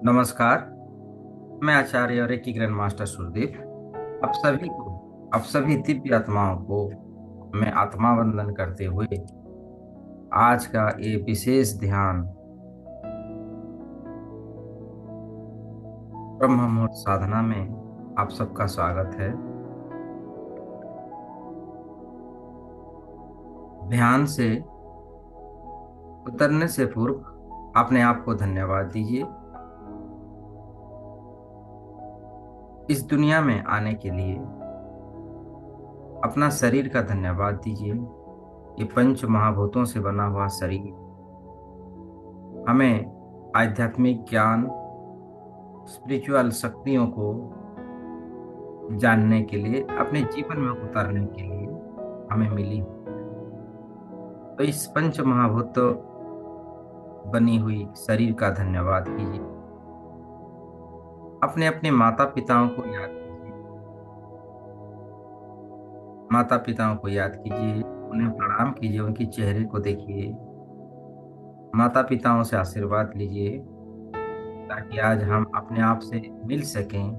नमस्कार। मैं आचार्य और एकी ग्रैंड मास्टर सुरदीप आप सभी दिव्य आत्माओं को मैं आत्मा वंदन करते हुए आज का ये विशेष ध्यान ब्रह्म मुहूर्त साधना में आप सबका स्वागत है। ध्यान से उतरने से पूर्व अपने आप को धन्यवाद दीजिए। इस दुनिया में आने के लिए अपना शरीर का धन्यवाद दीजिए। ये पंच महाभूतों से बना हुआ शरीर हमें आध्यात्मिक ज्ञान, स्पिरिचुअल शक्तियों को जानने के लिए, अपने जीवन में उतारने के लिए हमें मिली। तो इस पंच महाभूत बनी हुई शरीर का धन्यवाद कीजिए। अपने अपने माता पिताओं को याद कीजिए। माता पिताओं को याद कीजिए, उन्हें प्रणाम कीजिए, उनके चेहरे को देखिए, माता पिताओं से आशीर्वाद लीजिए ताकि आज हम अपने आप से मिल सकें,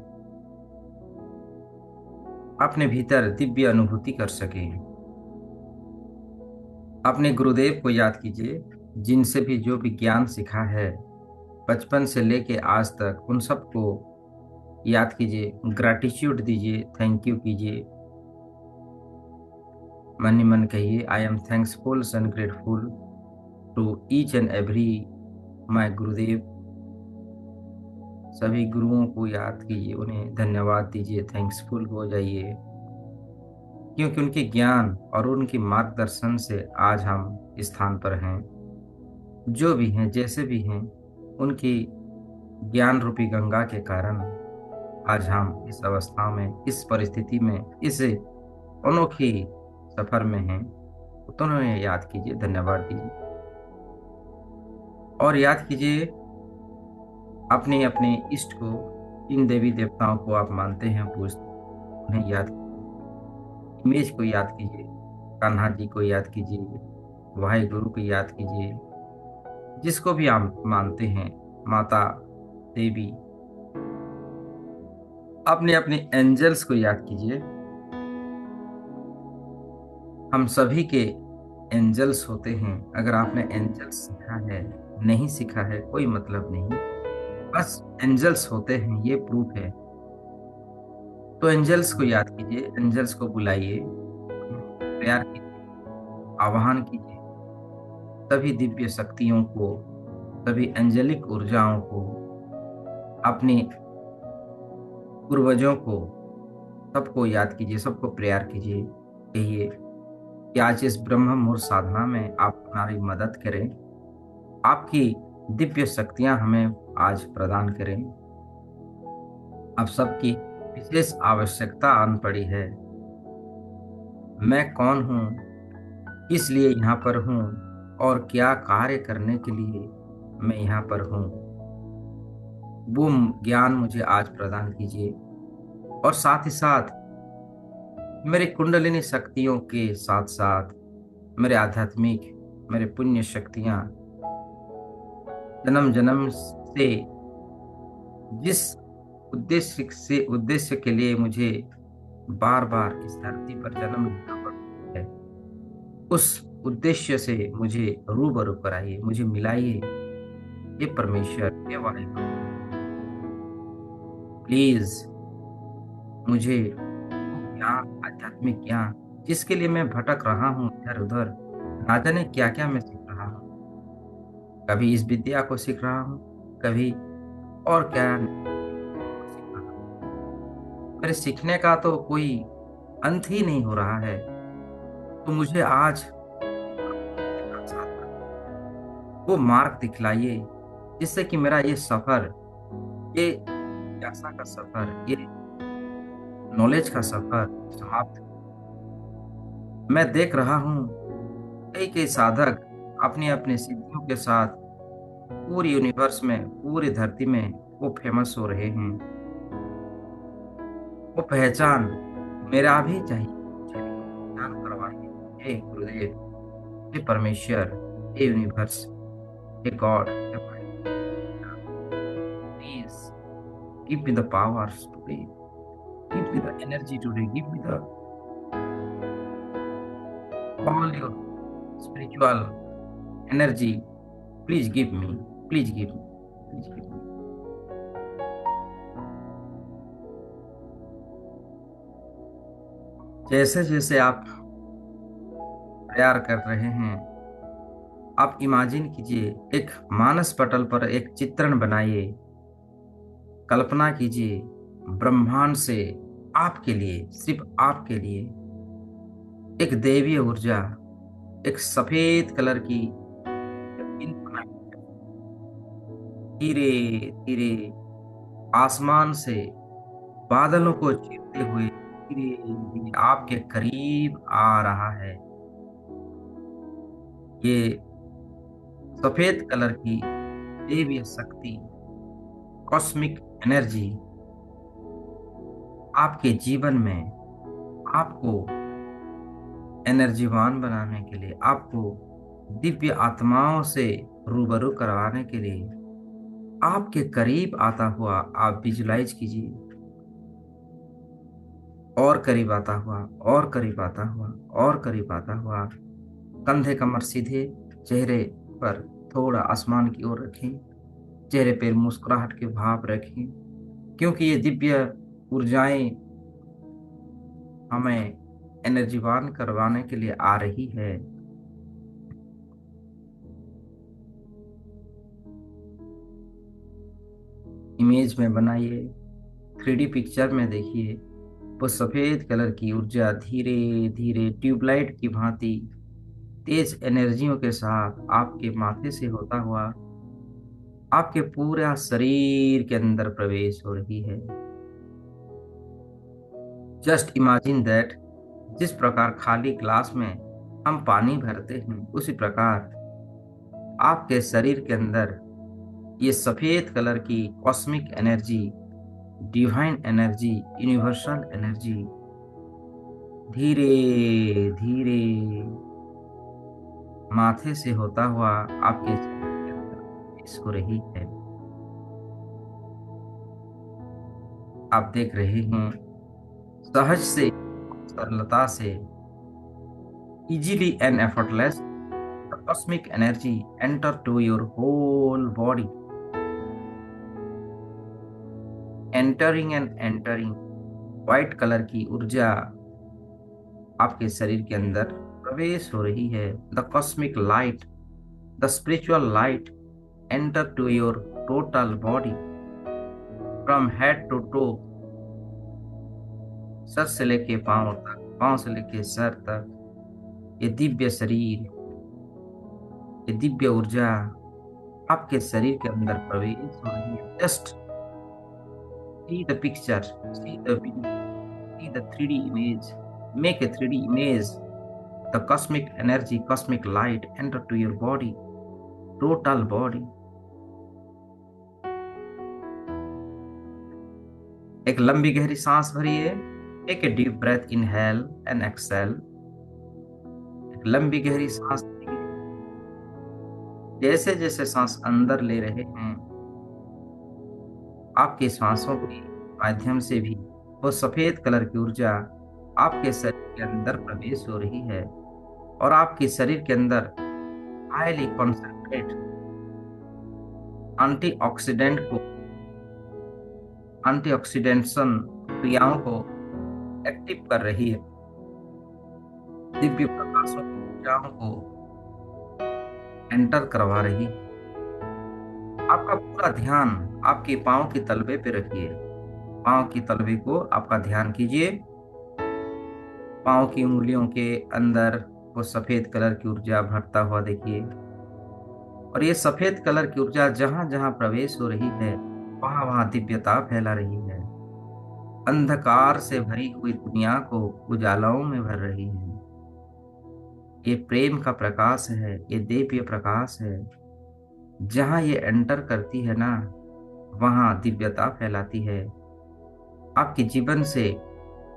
अपने भीतर दिव्य अनुभूति कर सकें। अपने गुरुदेव को याद कीजिए, जिनसे भी जो भी ज्ञान सीखा है बचपन से लेके आज तक, उन सबको याद कीजिए, ग्रैटिट्यूड दीजिए, थैंक यू कीजिए। मन ही मन कहिए, I am thankful and grateful to each and every my Gurudev. सभी गुरुओं को याद कीजिए, उन्हें धन्यवाद दीजिए, थैंक्सफुल हो जाइए, क्योंकि उनके ज्ञान और उनके मार्गदर्शन से आज हम इस स्थान पर हैं। जो भी हैं, जैसे भी हैं, उनकी ज्ञान रूपी गंगा के कारण आज हम इस अवस्था में, इस परिस्थिति में, इस अनोखी सफर में हैं। तो उन्हें याद कीजिए, धन्यवाद दीजिए और याद कीजिए अपने अपने इष्ट को, इन देवी देवताओं को आप मानते हैं, पूजते हैं, उन्हें याद कीजिए। इमेज को याद कीजिए, कान्हा जी को याद कीजिए, वाहे गुरु को याद कीजिए, जिसको भी आप मानते हैं, माता देवी। अपने अपने एंजल्स को याद कीजिए। हम सभी के एंजल्स होते हैं। अगर आपने एंजल्स सीखा है, नहीं सीखा है, कोई मतलब नहीं, बस एंजल्स होते हैं, ये प्रूफ है। तो एंजल्स को याद कीजिए, एंजल्स को बुलाइए, प्यार कीजिए, आह्वान कीजिए। सभी दिव्य शक्तियों को, सभी एंजेलिक ऊर्जाओं को, अपने पूर्वजों को, सबको याद कीजिए, सबको प्यार कीजिए। कहिए कि आज इस ब्रह्म मुहूर्त साधना में आप हमारी मदद करें, आपकी दिव्य शक्तियां हमें आज प्रदान करें। आप सबकी विशेष आवश्यकता आन पड़ी है। मैं कौन हूँ, किस लिए यहाँ पर हूँ और क्या कार्य करने के लिए मैं यहाँ पर हूँ, वो ज्ञान मुझे आज प्रदान कीजिए। और साथ ही साथ मेरे कुंडलिनी शक्तियों के साथ साथ मेरे आध्यात्मिक, मेरे पुण्य शक्तियाँ जन्म जन्म से जिस उद्देश्य के लिए मुझे बार बार इस धरती पर जन्म लेना पड़ता है, उस उद्देश्य से मुझे रूबरू कराइए, मुझे मिलाइए। ये परमेश्वर, ये वाहिगुरु, प्लीज मुझे वो ज्ञान, आध्यात्मिक ज्ञान, जिसके लिए मैं भटक रहा हूँ इधर उधर, ना जाने क्या क्या मैं सीख रहा हूँ। कभी इस विद्या को सीख रहा हूँ, कभी और क्या सीख रहा हूँ। मेरे सीखने का तो कोई अंत ही नहीं हो रहा है। तो मुझे आज वो मार्ग दिखलाइए, जिससे कि मेरा ये सफर, ये जिज्ञासा का सफर, ये नॉलेज का सफर समाप्त। मैं देख रहा हूँ कई कई साधक अपनी अपनी सिद्धियों के साथ पूरी यूनिवर्स में, पूरी धरती में वो फेमस हो रहे हैं। वो पहचान मेरा भी चाहिए, मुझे भी पहचान करवाइए। हे गुरुदेव, हे परमेश्वर, हे यूनिवर्स, हे गॉड, हे please Give me the powers today. Give me the energy today. Give me the all your spiritual energy. Please give me. Please give me. Please give me. जैसे जैसे आप प्यार कर रहे हैं, आप इमेजिन कीजिए, एक मानस पटल पर एक चित्रण बनाइए। कल्पना कीजिए ब्रह्मांड से आपके लिए, सिर्फ आपके लिए एक दैवीय ऊर्जा, एक सफेद कलर की पिन बनाई, धीरे धीरे आसमान से बादलों को चीरते हुए धीरे धीरे आपके करीब आ रहा है। ये सफेद कलर की दैवीय शक्ति, कॉस्मिक एनर्जी आपके जीवन में आपको एनर्जीवान बनाने के लिए, आपको दिव्य आत्माओं से रूबरू करवाने के लिए आपके करीब आता हुआ आप विजुलाइज कीजिए। और करीब आता हुआ, और करीब आता हुआ, और करीब आता हुआ। कंधे कमर सीधे, चेहरे पर थोड़ा आसमान की ओर रखें, चेहरे पर मुस्कुराहट के भाव रखें, क्योंकि ये दिव्य ऊर्जाएं हमें एनर्जीवान करवाने के लिए आ रही है। इमेज में बनाइए, 3D पिक्चर में देखिए, वो सफेद कलर की ऊर्जा धीरे धीरे ट्यूबलाइट की भांति तेज एनर्जियों के साथ आपके माथे से होता हुआ आपके पूरा शरीर के अंदर प्रवेश हो रही है। जस्ट इमेजिन दैट, जिस प्रकार खाली ग्लास में हम पानी भरते हैं, उसी प्रकार आपके शरीर के अंदर ये सफेद कलर की cosmic energy, divine energy, universal energy धीरे धीरे माथे से होता हुआ आपके शरीर के अंदर प्रवेश हो रही है। आप देख रहे हैं सहज से, सरलता से, easily and effortless, the cosmic energy enter to your whole body, entering and entering। White colour की ऊर्जा आपके शरीर के अंदर प्रवेश हो रही है। The cosmic light, the spiritual light enter to your total body, from head to toe, सर से लेके पांव तक, पांव से लेके सर तक। ये दिव्य शरीर, ये दिव्य ऊर्जा आपके शरीर के अंदर प्रवेश हो रही है। Just see the picture, see the see the 3D image, make a 3D image, the cosmic energy, cosmic light enter to your body, total body। एक लंबी गहरी सांस भरिए, take a deep breath, inhale and exhale. एक लंबी गहरी सांस लीजिए। जैसे जैसे सांस अंदर ले रहे हैं, आपकी सांसों के माध्यम से भी वो सफेद कलर की ऊर्जा आपके शरीर के अंदर प्रवेश हो रही है और आपके शरीर के अंदर हाईली कॉन्सेंट्रेट एंटीऑक्सीडेंट को, एंटीऑक्सीडेंशन क्रियाओं को एक्टिव कर रही है। दिव्य प्रकाशों की ऊर्जाओं को एंटर करवा रही है। आपका पूरा ध्यान आपके पांव की तलवे पे रखिए। पांव की तलवे को आपका ध्यान कीजिए। पांव की उंगलियों के अंदर वो सफेद कलर की ऊर्जा भरता हुआ देखिए, और ये सफेद कलर की ऊर्जा जहां जहां प्रवेश हो रही है, वहां वहां दिव्यता फैला रही है। अंधकार से भरी हुई दुनिया को उजालाओं में भर रही है। ये प्रेम का प्रकाश है, ये दिव्य प्रकाश है। जहां ये एंटर करती है ना, वहां दिव्यता फैलाती है। आपके जीवन से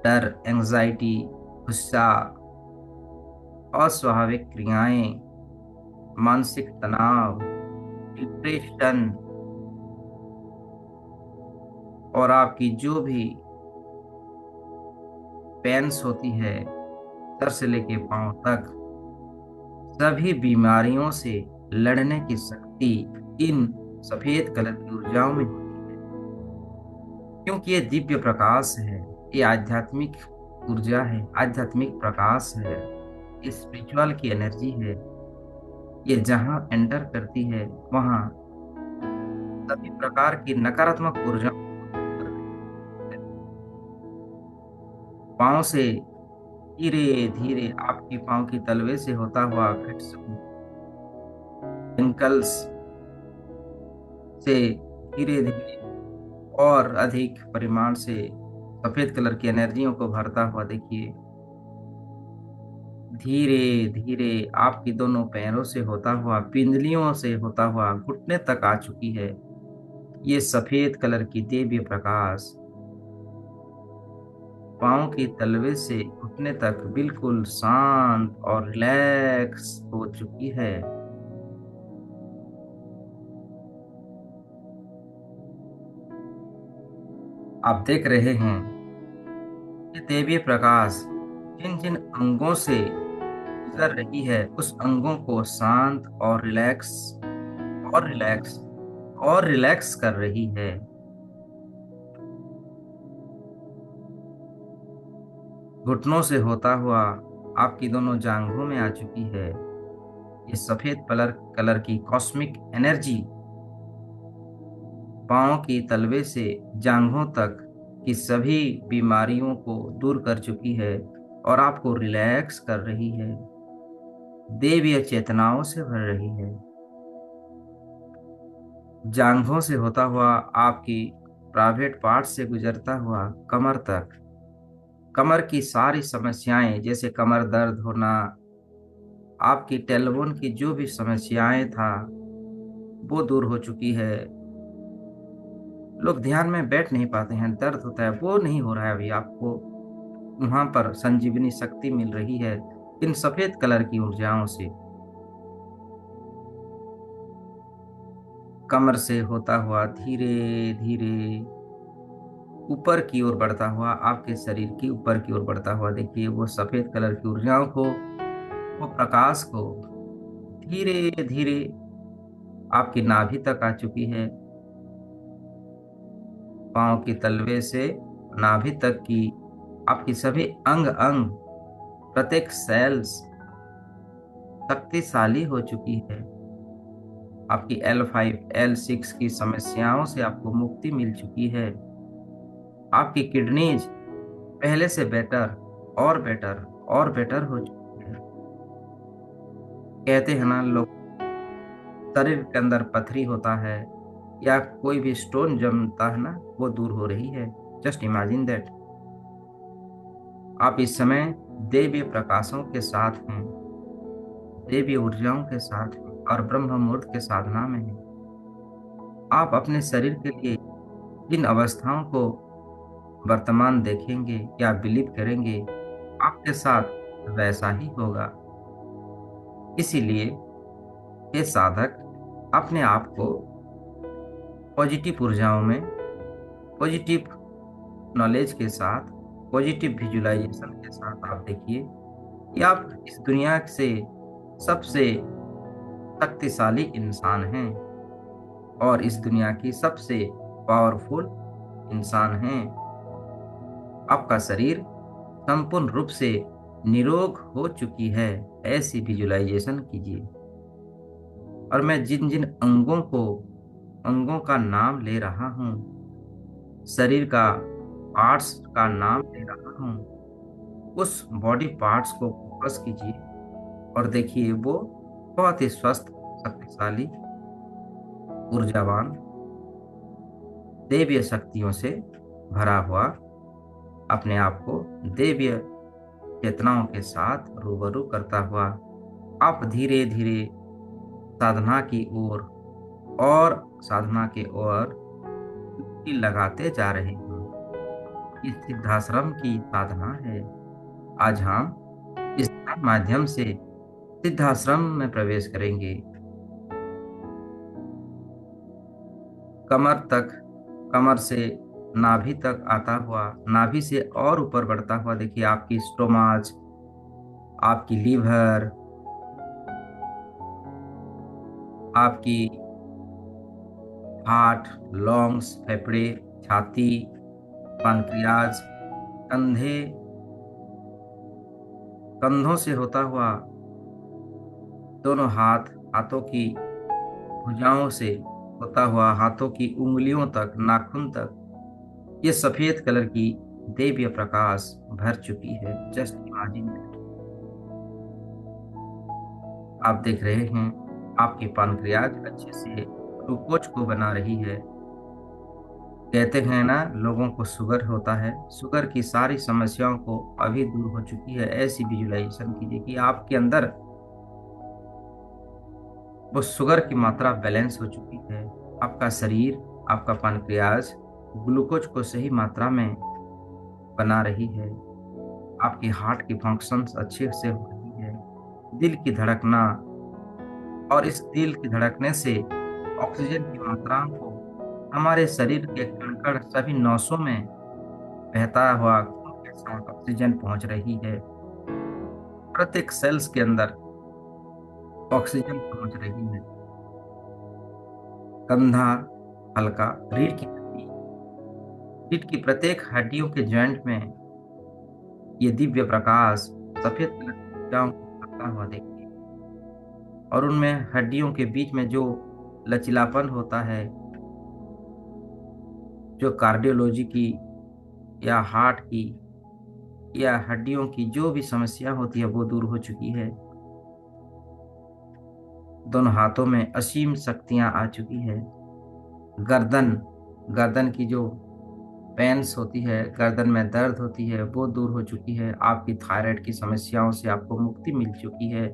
डर, एंजाइटी, गुस्सा, अस्वाभाविक क्रियाएं, मानसिक तनाव, डिप्रेशन, और आपकी जो भी पेन्स होती है सर से लेके पांव तक, सभी बीमारियों से लड़ने की शक्ति इन सफेद कलर की ऊर्जाओं में होती है। क्योंकि ये दिव्य प्रकाश है, ये आध्यात्मिक ऊर्जा है, आध्यात्मिक प्रकाश है, ये स्पिरिचुअल की एनर्जी है। ये जहां एंटर करती है वहां सभी प्रकार की नकारात्मक ऊर्जा पांव से धीरे धीरे आपकी पांव की तलवे से होता हुआ फिट्स एंकल्स से धीरे धीरे और अधिक परिमाण से सफेद कलर की एनर्जियों को भरता हुआ देखिए, धीरे धीरे आपकी दोनों पैरों से होता हुआ, पिंडलियों से होता हुआ घुटने तक आ चुकी है। ये सफेद कलर की दिव्य प्रकाश पांव की तलवे से घुटने तक बिल्कुल शांत और रिलैक्स हो चुकी है। आप देख रहे हैं ये देवीय प्रकाश जिन जिन अंगों से गुजर रही है उस अंगों को शांत और रिलैक्स और रिलैक्स और रिलैक्स कर रही है। घुटनों से होता हुआ आपकी दोनों जांघों में आ चुकी है। ये सफेद कलर कलर की कॉस्मिक एनर्जी पांव की तलवे से जांघों तक की सभी बीमारियों को दूर कर चुकी है और आपको रिलैक्स कर रही है, देवीय चेतनाओं से भर रही है। जांघों से होता हुआ आपकी प्राइवेट पार्ट से गुजरता हुआ कमर तक, कमर की सारी समस्याएं जैसे कमर दर्द होना, आपकी टेलबोन की जो भी समस्याएं था वो दूर हो चुकी है। लोग ध्यान में बैठ नहीं पाते हैं, दर्द होता है, वो नहीं हो रहा है अभी आपको। वहां पर संजीवनी शक्ति मिल रही है इन सफेद कलर की ऊर्जाओं से। कमर से होता हुआ धीरे धीरे ऊपर की ओर बढ़ता हुआ, आपके शरीर की ऊपर की ओर बढ़ता हुआ देखिए, वो सफेद कलर की ऊर्जाओं को, वो प्रकाश को धीरे धीरे आपकी नाभि तक आ चुकी है। पांव की तलवे से नाभि तक की आपकी सभी अंग अंग, प्रत्येक सेल्स शक्तिशाली हो चुकी है। आपकी L5 L6 की समस्याओं से आपको मुक्ति मिल चुकी है। आपकी किडनीज पहले से बेटर और बेटर और बेटर हो चुकी है। कहते हैं ना लोग, शरीर के अंदर पथरी होता है या कोई भी स्टोन जमता है ना, वो दूर हो रही है। Just imagine that. आप इस समय देवी प्रकाशों के साथ हैं, देवी ऊर्जाओं के साथ हैं और ब्रह्म मुहूर्त के साधना में हैं। आप अपने शरीर के लिए जिन अवस्थाओं को वर्तमान देखेंगे या बिलीव करेंगे, आपके साथ वैसा ही होगा। इसीलिए ये साधक अपने आप को पॉजिटिव ऊर्जाओं में, पॉजिटिव नॉलेज के साथ, पॉजिटिव विजुलाइजेशन के साथ आप देखिए कि आप इस दुनिया से सबसे शक्तिशाली इंसान हैं और इस दुनिया की सबसे पावरफुल इंसान हैं। आपका शरीर संपूर्ण रूप से निरोग हो चुकी है, ऐसी विजुलाइजेशन कीजिए। और मैं जिन जिन अंगों का नाम ले रहा हूँ, शरीर का पार्ट्स का नाम ले रहा हूँ, उस बॉडी पार्ट्स को फोकस कीजिए और देखिए वो बहुत ही स्वस्थ, शक्तिशाली, ऊर्जावान, देवीय शक्तियों से भरा हुआ अपने आप को देवीय चेतनाओं के साथ रूबरू करता हुआ आप धीरे धीरे साधना की ओर और साधना के ओर लगाते जा रहे हैं। इस सिद्धाश्रम की साधना है। आज हम इस माध्यम से सिद्धाश्रम में प्रवेश करेंगे। कमर तक, कमर से नाभि तक आता हुआ, नाभि से और ऊपर बढ़ता हुआ देखिए आपकी स्टोमाच, आपकी लीवर, आपकी हार्ट, लंग्स, फेफड़े, छाती, पानक्रियाज, कंधे, कंधों से होता हुआ दोनों हाथ, हाथों की भुजाओं से होता हुआ हाथों की उंगलियों तक, नाखून तक ये सफेद कलर की दिव्य प्रकाश भर चुकी है। जस्ट इमेजिन, आप देख रहे हैं आपकी पानक्रियाज अच्छे से ग्लूकोज को बना रही है। कहते हैं ना, लोगों को शुगर होता है, शुगर की सारी समस्याओं को अभी दूर हो चुकी है। ऐसी विजुलाइजेशन कीजिए कि आपके अंदर वो शुगर की मात्रा बैलेंस हो चुकी है। आपका शरीर, आपका पानक्रियाज ग्लूकोज को सही मात्रा में बना रही है। आपकी हार्ट की फंक्शंस अच्छे से हो रही है। दिल की धड़कना, और इस दिल की धड़कने से ऑक्सीजन की मात्रा को हमारे शरीर के कण कण सभी नसों में बहता हुआ खून के साथ ऑक्सीजन पहुंच रही है। प्रत्येक सेल्स के अंदर ऑक्सीजन पहुंच रही है। कंधा हल्का, रीढ़ की प्रत्येक हड्डियों के जॉइंट में ये दिव्य प्रकाश सफेद कलर की ऊर्जाओं को भरता हुआ देखिए, और उनमें हड्डियों के बीच में जो लचीलापन होता है, जो कार्डियोलॉजी की या हार्ट की या हड्डियों की जो भी समस्या होती है वो दूर हो चुकी है। दोनों हाथों में असीम शक्तियां आ चुकी है। गर्दन, गर्दन की जो पेन्स होती है, गर्दन में दर्द होती है, वो दूर हो चुकी है। आपकी थायराइड की समस्याओं से आपको मुक्ति मिल चुकी है।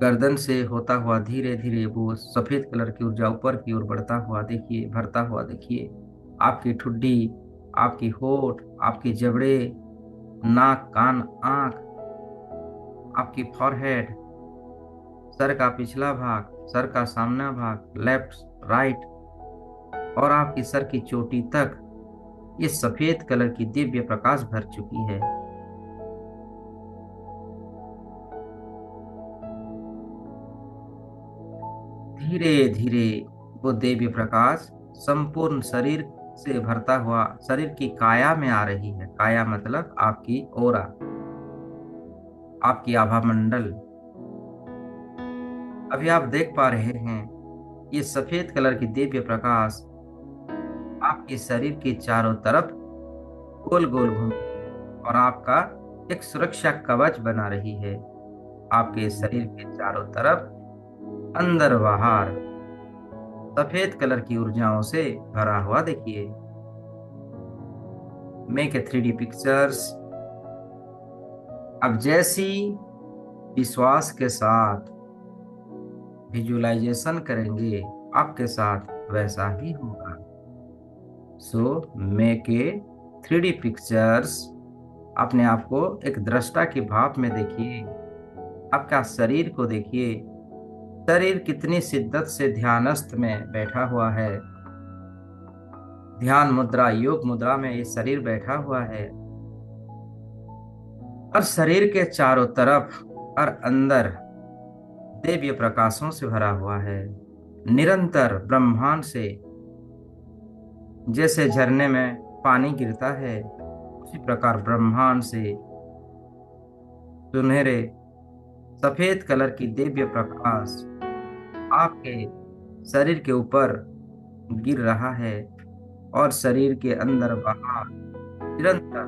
गर्दन से होता हुआ धीरे धीरे वो सफेद कलर की ऊर्जा ऊपर की ओर बढ़ता हुआ देखिए, भरता हुआ देखिए। आपकी ठुड्डी, आपकी होठ, आपके जबड़े, नाक, कान, आंख, आपकी फॉरहेड, सर का पिछला भाग, सर का सामना भाग, लेफ्ट, राइट, और आपकी सर की चोटी तक ये सफेद कलर की दिव्य प्रकाश भर चुकी है। धीरे धीरे वो दिव्य प्रकाश संपूर्ण शरीर से भरता हुआ शरीर की काया में आ रही है। काया मतलब आपकी ओरा, आपकी आभा मंडल। अभी आप देख पा रहे हैं ये सफेद कलर की दिव्य प्रकाश आपके शरीर के चारों तरफ गोल गोल घूम और आपका एक सुरक्षा कवच बना रही है। आपके शरीर के चारों तरफ अंदर बाहर सफेद कलर की ऊर्जाओं से भरा हुआ देखिए। Make a 3D pictures. अब जैसी विश्वास के साथ विजुअलाइजेशन करेंगे आपके साथ वैसा ही होगा। So make a 3D pictures. अपने आप को एक दृष्टा के भाव में देखिए। आपका शरीर को देखिए, शरीर कितनी शिद्दत से ध्यानस्थ में बैठा हुआ है। ध्यान मुद्रा, योग मुद्रा में ये शरीर बैठा हुआ है, और शरीर के चारों तरफ और अंदर दिव्य प्रकाशों से भरा हुआ है। निरंतर ब्रह्मांड से जैसे झरने में पानी गिरता है, उसी प्रकार ब्रह्मांड से सुनहरे सफेद कलर की दिव्य प्रकाश आपके शरीर के ऊपर गिर रहा है, और शरीर के अंदर बाहर निरंतर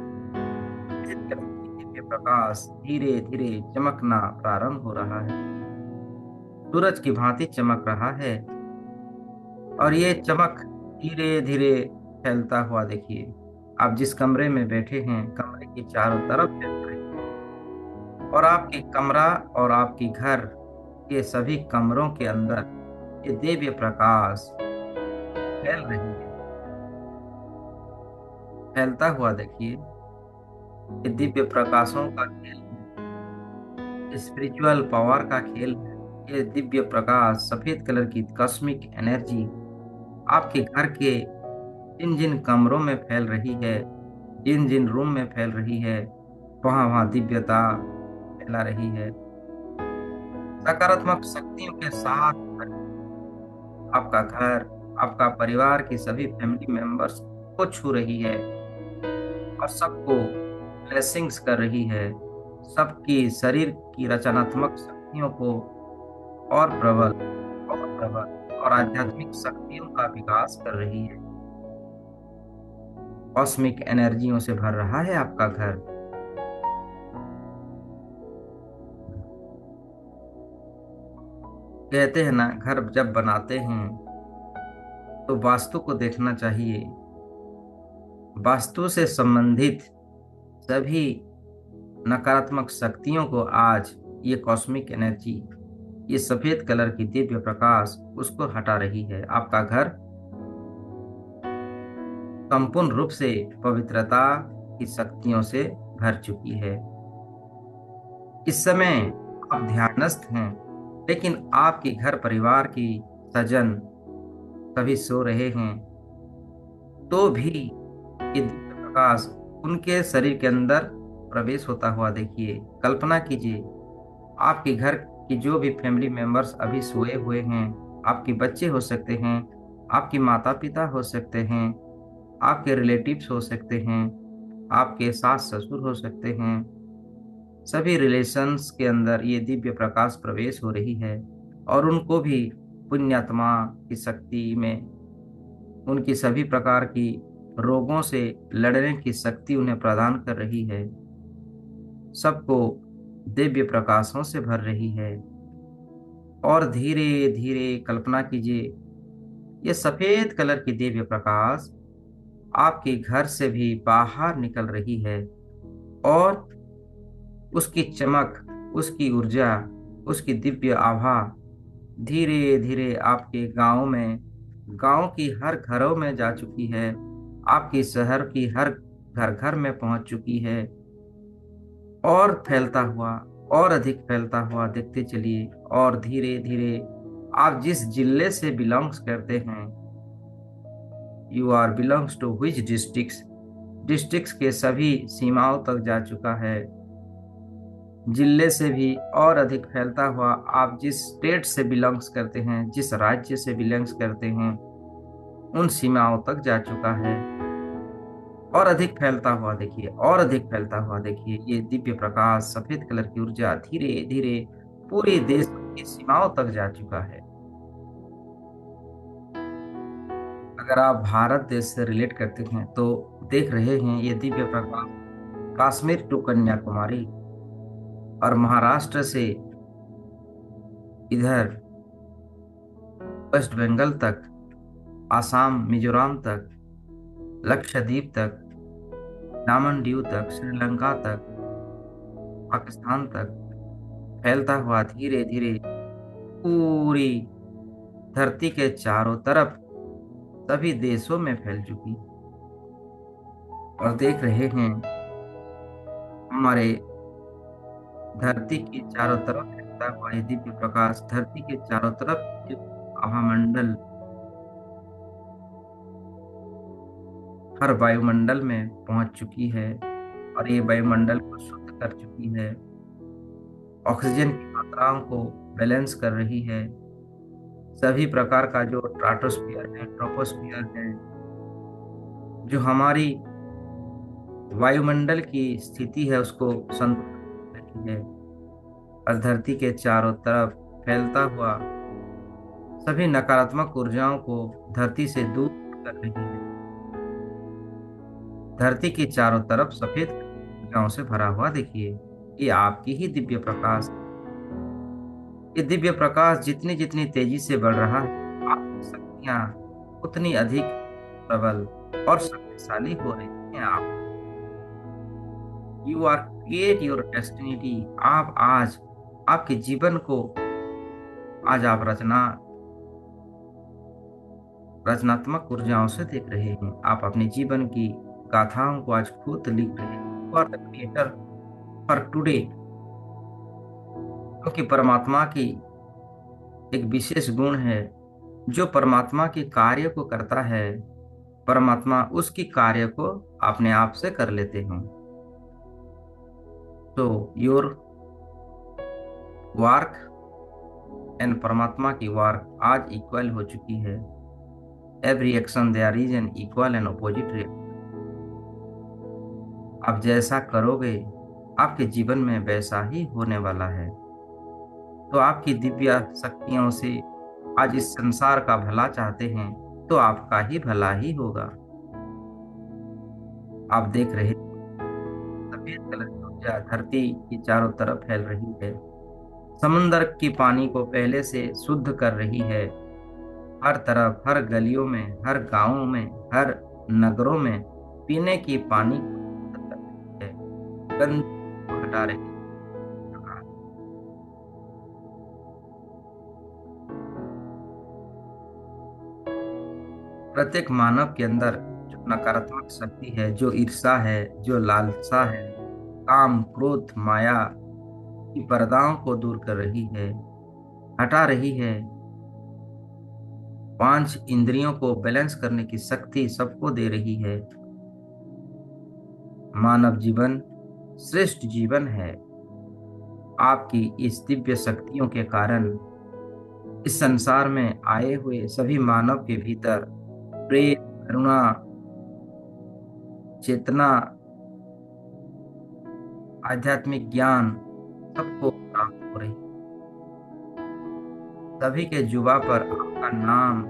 सफेद कलर की दिव्य प्रकाश धीरे धीरे चमकना प्रारंभ हो रहा है। सूरज की भांति चमक रहा है, और ये चमक धीरे धीरे फैलता हुआ देखिए। आप जिस कमरे में बैठे हैं, कमरे के चारों तरफ फैल रही है, और आपकी कमरा और आपकी घर के सभी कमरों के अंदर ये दिव्य प्रकाश फैल रही है। फैलता हुआ देखिए। ये दिव्य प्रकाशों का खेल है, स्पिरिचुअल पावर का खेल है। ये दिव्य प्रकाश, सफेद कलर की कॉस्मिक एनर्जी आपके घर के जिन जिन कमरों में फैल रही है, जिन जिन रूम में फैल रही है, वहां वहां दिव्यता फैला रही है। सकारात्मक शक्तियों के साथ आपका घर, आपका परिवार की सभी फैमिली मेंबर्स को छू रही है और सबको ब्लेसिंग्स कर रही है। सबकी शरीर की रचनात्मक शक्तियों को और प्रबल और प्रबल और आध्यात्मिक शक्तियों का विकास कर रही है। कॉस्मिक एनर्जियों से भर रहा है आपका घर। कहते हैं ना, घर जब बनाते हैं तो वास्तु को देखना चाहिए। वास्तु से संबंधित सभी नकारात्मक शक्तियों को आज ये कॉस्मिक एनर्जी, ये सफेद कलर की दिव्य प्रकाश उसको हटा रही है। आपका घर संपूर्ण रूप से पवित्रता की शक्तियों से भर चुकी है। इस समय आप ध्यानस्थ हैं, लेकिन आपके घर परिवार की सजन सभी सो रहे हैं, तो भी ये दिव्य प्रकाश उनके शरीर के अंदर प्रवेश होता हुआ देखिए। कल्पना कीजिए, आपके घर की जो भी फैमिली मेंबर्स अभी सोए हुए हैं, आपके बच्चे हो सकते हैं, आपके माता पिता हो सकते हैं, आपके रिलेटिव्स हो सकते हैं, आपके सास ससुर हो सकते हैं। सभी रिलेशंस के अंदर ये दिव्य प्रकाश प्रवेश हो रही है और उनको भी पुण्यात्मा की शक्ति में, उनकी सभी प्रकार की रोगों से लड़ने की शक्ति उन्हें प्रदान कर रही है। सबको दिव्य प्रकाशों से भर रही है। और धीरे धीरे कल्पना कीजिए, ये सफेद कलर की दिव्य प्रकाश आपके घर से भी बाहर निकल रही है और उसकी चमक, उसकी ऊर्जा, उसकी दिव्य आभा धीरे धीरे आपके गांव में, गांव की हर घरों में जा चुकी है। आपकी शहर की हर घर घर में पहुंच चुकी है और फैलता हुआ, और अधिक फैलता हुआ देखते चलिए। और धीरे धीरे आप जिस जिले से बिलोंग्स करते हैं, you are belongs to which districts, districts के सभी सीमाओं तक जा चुका है। जिले से भी और अधिक फैलता हुआ आप जिस स्टेट से बिलोंग्स करते हैं, जिस राज्य से बिलोंग्स करते हैं, उन सीमाओं तक जा चुका है। और अधिक फैलता हुआ देखिए, और अधिक फैलता हुआ देखिए। ये दिव्य प्रकाश, सफेद कलर की ऊर्जा धीरे धीरे पूरे देश की सीमाओं तक जा चुका है। अगर आप भारत देश से रिलेट करते हैं तो देख रहे हैं ये दिव्य प्रकाश कश्मीर टू कन्याकुमारी और महाराष्ट्र से इधर वेस्ट बंगाल तक, आसाम मिजोरम तक, लक्षद्वीप तक, दामन दीव तक, श्रीलंका तक, पाकिस्तान तक फैलता हुआ धीरे धीरे पूरी धरती के चारों तरफ सभी देशों में फैल चुकी। और देख रहे हैं हमारे धरती के चारों तरफ फैलता हुआ ये दिव्य प्रकाश, धरती के चारों तरफ जो आभामंडल, हर वायुमंडल में पहुंच चुकी है और ये वायुमंडल को शुद्ध कर चुकी है। ऑक्सीजन की मात्राओं को बैलेंस कर रही है। सभी प्रकार का जो स्ट्राटोस्फीयर है, ट्रोपोस्फीयर है, जो हमारी वायुमंडल की स्थिति है, उसको संतुलित रखी है। और धरती के चारों तरफ फैलता हुआ सभी नकारात्मक ऊर्जाओं को धरती से दूर कर रही है। धरती के चारों तरफ सफेद ऊर्जाओं से भरा हुआ देखिए। ये आपकी ही दिव्य प्रकाश। ये दिव्य प्रकाश जितनी जितनी तेजी से बढ़ रहा है, आपकी शक्तियां उतनी अधिक प्रबल और शक्तिशाली हो रही हैं। आप, you are create your destiny. आप आज आपके जीवन को, आज आप रचनात्मक ऊर्जाओं से देख रहे हैं। आप अपने जीवन की गाथाओं को आज खुद लिख रहे हैं। You are the creator for today. क्योंकि परमात्मा की एक विशेष गुण है जो परमात्मा के कार्य को करता है, परमात्मा उसकी कार्य को अपने आप से कर लेते हैं। तो योर वर्क एंड परमात्मा की वर्क आज इक्वल हो चुकी है। Every action there is an equal and opposite reaction. आप जैसा करोगे आपके जीवन में वैसा ही होने वाला है। तो आपकी दिव्य शक्तियों से आज इस संसार का भला चाहते हैं तो आपका ही भला ही होगा। आप देख रहे सफेद कलर की ऊर्जा धरती की चारों तरफ फैल रही है। समुद्र की पानी को पहले से शुद्ध कर रही है। हर तरफ, हर गलियों में, हर गांवों में, हर नगरों में पीने की पानी को शुद्ध कर रही है, गंदगी को हटा रही है। प्रत्येक मानव के अंदर जो नकारात्मक शक्ति है, जो ईर्ष्या है, जो लालसा है, काम, क्रोध, माया की पर्दाओं को दूर कर रही है, हटा रही है। पांच इंद्रियों को बैलेंस करने की शक्ति सबको दे रही है। मानव जीवन श्रेष्ठ जीवन है। आपकी इस दिव्य शक्तियों के कारण इस संसार में आए हुए सभी मानव के भीतर प्रेम, करुणा, चेतना, आध्यात्मिक ज्ञान सबको प्राप्त हो रही। सभी के जुबा पर आपका नाम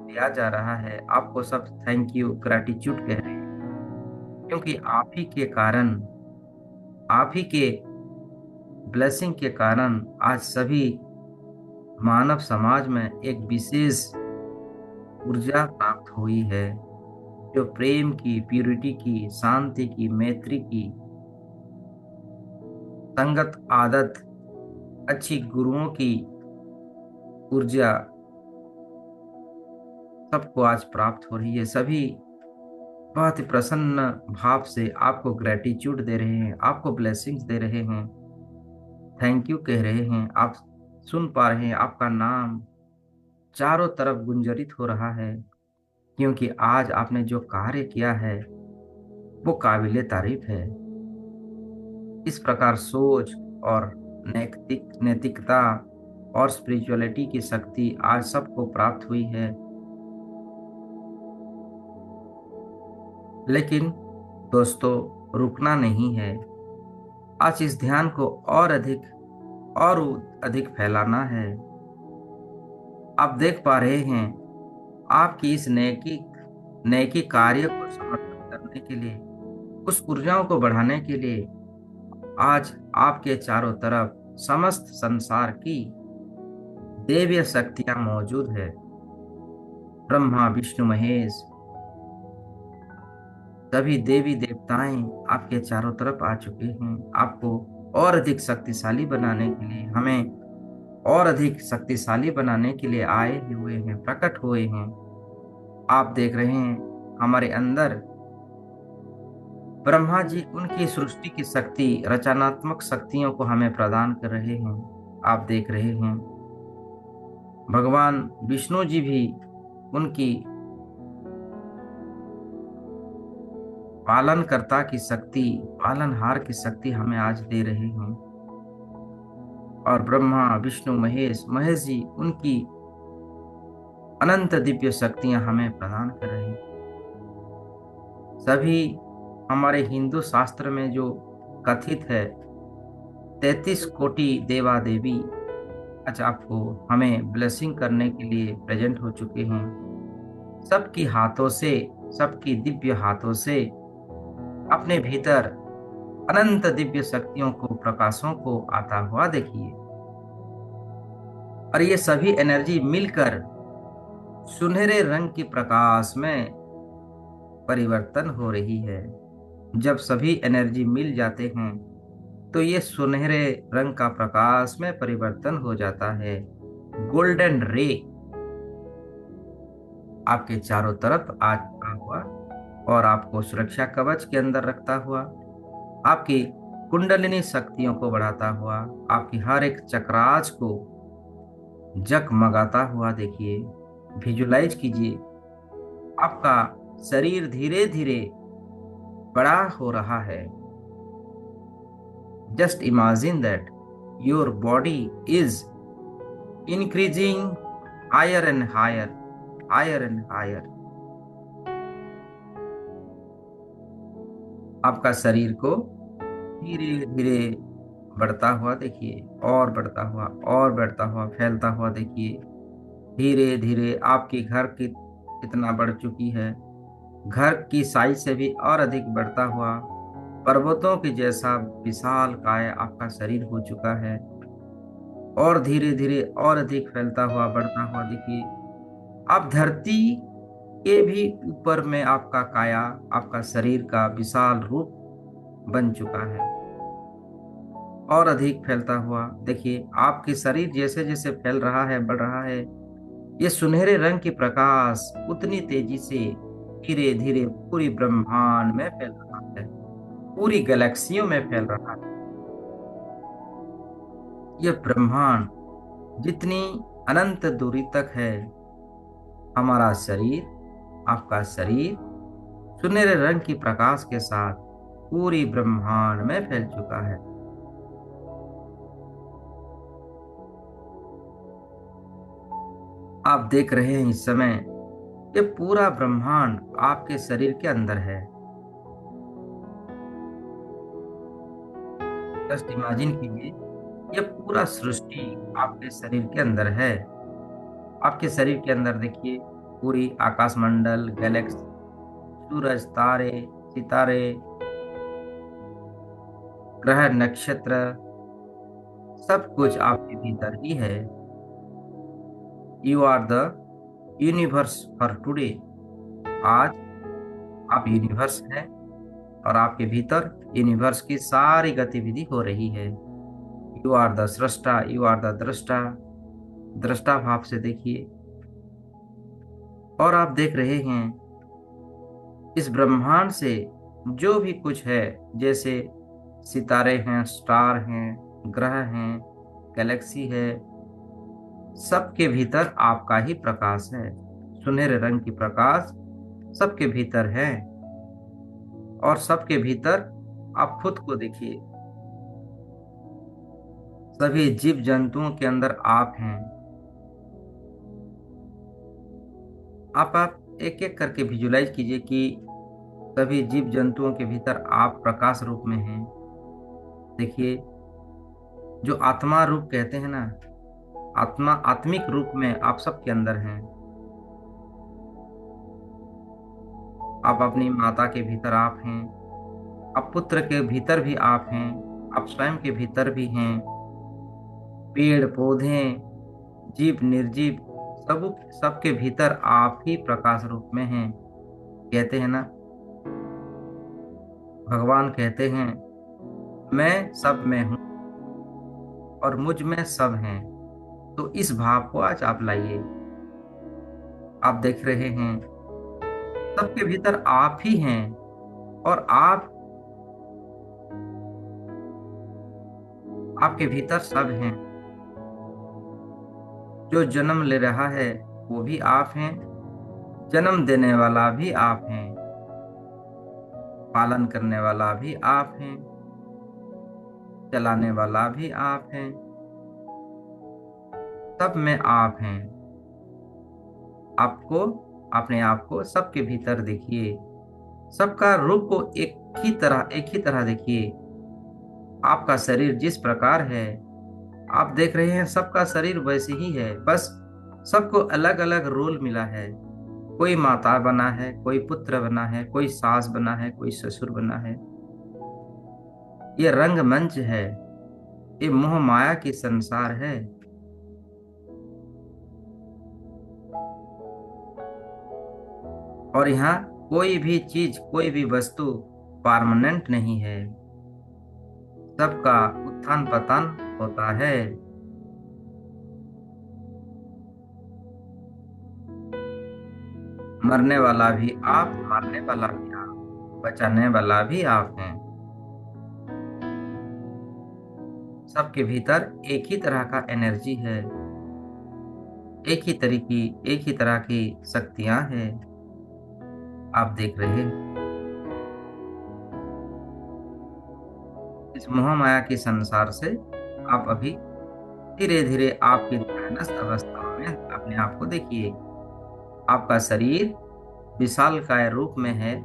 लिया जा रहा है। आपको सब थैंक यू, ग्रैटिट्यूड कह रहे हैं, क्योंकि आप ही के कारण, आप ही के ब्लेसिंग के कारण आज सभी मानव समाज में एक विशेष ऊर्जा प्राप्त हुई है, जो प्रेम की, प्यूरिटी की, शांति की, मैत्री की, संगत आदत, अच्छी गुरुओं की ऊर्जा सबको आज प्राप्त हो रही है। सभी बहुत ही प्रसन्न भाव से आपको ग्रेटिट्यूड दे रहे हैं, आपको ब्लेसिंग्स दे रहे हैं, थैंक यू कह रहे हैं। आप सुन पा रहे हैं, आपका नाम चारों तरफ गुंजरित हो रहा है, क्योंकि आज आपने जो कार्य किया है वो काबिले तारीफ है। इस प्रकार सोच और नैतिकता और स्पिरिचुअलिटी की शक्ति आज सबको प्राप्त हुई है। लेकिन दोस्तों, रुकना नहीं है। आज इस ध्यान को और अधिक फैलाना है। आप देख पा रहे हैं, आपकी इस नेकी कार्य को समर्पित करने के लिए, उस ऊर्जाओं को बढ़ाने के लिए आज आपके चारों तरफ समस्त संसार की देवीय शक्तियां मौजूद है। ब्रह्मा, विष्णु, महेश, सभी देवी देवताएं आपके चारों तरफ आ चुके हैं। आपको और अधिक शक्तिशाली बनाने के लिए, हमें और अधिक शक्तिशाली बनाने के लिए आए हुए हैं, प्रकट हुए हैं। आप देख रहे हैं हमारे अंदर ब्रह्मा जी उनकी सृष्टि की शक्ति, रचनात्मक शक्तियों को हमें प्रदान कर रहे हैं। आप देख रहे हैं भगवान विष्णु जी भी उनकी पालनकर्ता की शक्ति, पालनहार की शक्ति हमें आज दे रहे हैं। और ब्रह्मा, विष्णु, महेश जी उनकी अनंत दिव्य शक्तियां हमें प्रदान कर रही हैं। सभी हमारे हिंदू शास्त्र में जो कथित है 33 कोटि देवा देवी आज आपको हमें ब्लेसिंग करने के लिए प्रेजेंट हो चुके हैं। सबकी हाथों से, सबकी दिव्य हाथों से अपने भीतर अनंत दिव्य शक्तियों को, प्रकाशों को आता हुआ देखिए। और ये सभी एनर्जी मिलकर सुनहरे रंग की प्रकाश में परिवर्तन हो रही है। जब सभी एनर्जी मिल जाते हैं तो ये सुनहरे रंग का प्रकाश में परिवर्तन हो जाता है। गोल्डन रे आपके चारों तरफ आ चुका हुआ और आपको सुरक्षा कवच के अंदर रखता हुआ, आपकी कुंडलिनी शक्तियों को बढ़ाता हुआ, आपकी हर एक चक्राज को जगमगाता हुआ देखिए। विजुलाइज कीजिए, आपका शरीर धीरे धीरे बड़ा हो रहा है। Just imagine that your body is increasing higher and higher, higher and higher. आपका शरीर को धीरे धीरे बढ़ता हुआ देखिए, और बढ़ता हुआ और बढ़ता हुआ, फैलता हुआ देखिए। धीरे धीरे आपकी घर की कितना बढ़ चुकी है, घर की साइज से भी और अधिक बढ़ता हुआ, पर्वतों की जैसा विशाल काय आपका शरीर हो चुका है। और धीरे धीरे और अधिक फैलता हुआ, बढ़ता हुआ देखिए। आप धरती के भी ऊपर में आपका काया, आपका शरीर का विशाल रूप बन चुका है, और अधिक फैलता हुआ देखिए। आपके शरीर जैसे जैसे फैल रहा है, बढ़ रहा है, ये सुनहरे रंग की प्रकाश उतनी तेजी से धीरे धीरे पूरी ब्रह्मांड में फैल रहा है, पूरी गैलेक्सियों में फैल रहा है। यह ब्रह्मांड जितनी अनंत दूरी तक है, हमारा शरीर, आपका शरीर सुनहरे रंग की प्रकाश के साथ पूरी ब्रह्मांड में फैल चुका है। आप देख रहे हैं इस समय ये पूरा ब्रह्मांड आपके शरीर के अंदर है। जस्ट इमेजिन कीजिए, ये पूरा सृष्टि आपके शरीर के अंदर है। आपके शरीर के अंदर देखिए पूरी आकाशमंडल, गैलेक्सी, सूरज, तारे, सितारे, ग्रह, नक्षत्र, सब कुछ आपके भीतर ही है। You are the universe for today. आज आप यूनिवर्स हैं, और आपके भीतर यूनिवर्स की सारी गतिविधि हो रही है। यू आर द सृष्टा, यू आर द दृष्टा। दृष्टा भाव से देखिए, और आप देख रहे हैं इस ब्रह्मांड से जो भी कुछ है, जैसे सितारे हैं, स्टार हैं, ग्रह हैं, गैलेक्सी है, सबके भीतर आपका ही प्रकाश है। सुनहरे रंग की प्रकाश सबके भीतर है, और सबके भीतर आप खुद को देखिए। सभी जीव जंतुओं के अंदर आप हैं। आप एक एक करके विजुलाइज कीजिए कि सभी जीव जंतुओं के भीतर आप प्रकाश रूप में हैं। देखिए, जो आत्मा रूप कहते हैं ना, आत्मा, आत्मिक रूप में आप सबके अंदर हैं। आप अपनी माता के भीतर आप हैं, आप पुत्र के भीतर भी आप हैं, आप स्वयं के भीतर भी हैं। पेड़ पौधे, जीव निर्जीव, सब सबके भीतर आप ही प्रकाश रूप में हैं। कहते हैं ना, भगवान कहते हैं मैं सब में हूँ और मुझ में सब हैं। तो इस भाव को आज आप लाइए। आप देख रहे हैं सबके भीतर आप ही हैं, और आपके भीतर सब हैं। जो जन्म ले रहा है वो भी आप हैं, जन्म देने वाला भी आप हैं, पालन करने वाला भी आप हैं, चलाने वाला भी आप हैं। सब में आप हैं। आपको, अपने आप को सबके भीतर देखिए। सबका रूप को एक ही तरह देखिए। आपका शरीर जिस प्रकार है, आप देख रहे हैं सबका शरीर वैसे ही है, बस सबको अलग अलग रोल मिला है। कोई माता बना है, कोई पुत्र बना है, कोई सास बना है, कोई ससुर बना है। ये रंगमंच है, ये मोह माया की संसार है। और यहाँ कोई भी चीज, कोई भी वस्तु परमानेंट नहीं है। सबका उत्थान पतन होता है। मरने वाला भी आप, मारने वाला भी आप, बचाने वाला भी आप हैं। सबके भीतर एक ही तरह का एनर्जी है। एक ही तरह की शक्तियां हैं आप देख रहे हैं। इस मोह माया के संसार से आप अभी धीरे धीरे आपकी ध्यानस्थ अवस्था में अपने आप को देखिए। आपका शरीर विशालकाय रूप में है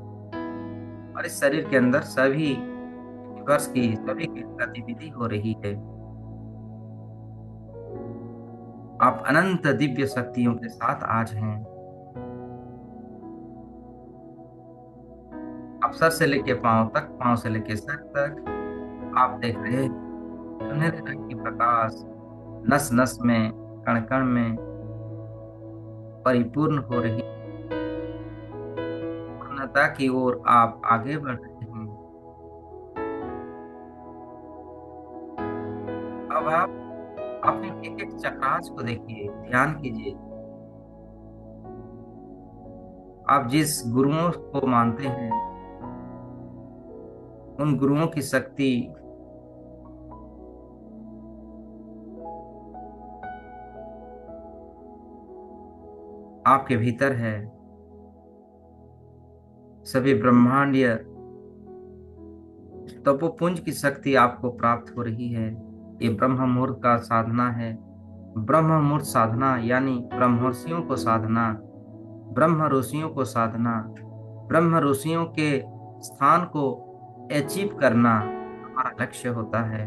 और इस शरीर के अंदर सभी यूनिवर्स की सभी की गतिविधि हो रही है। आप अनंत दिव्य शक्तियों के साथ आज हैं। आप सर से लेके पांव तक, पांव से लेके सर तक आप देख रहे हैं सुनहरे रंग की प्रकाश नस नस में, कण कण में परिपूर्ण हो रही पूर्णता की ओर आप आगे बढ़ रहे हैं। अब आप अपने एक एक चक्रास को देखिए, ध्यान कीजिए। आप जिस गुरुओं को मानते हैं उन गुरुओं की शक्ति आपके भीतर है। सभी ब्रह्मांडीय तपोपुंज की शक्ति आपको प्राप्त हो रही है। ये ब्रह्म मुहूर्त का साधना है। ब्रह्म मुहूर्त साधना यानी ब्रह्मर्षियों को साधना, ब्रह्म ऋषियों को साधना, ब्रह्म ऋषियों के स्थान को अचीव करना हमारा लक्ष्य होता है।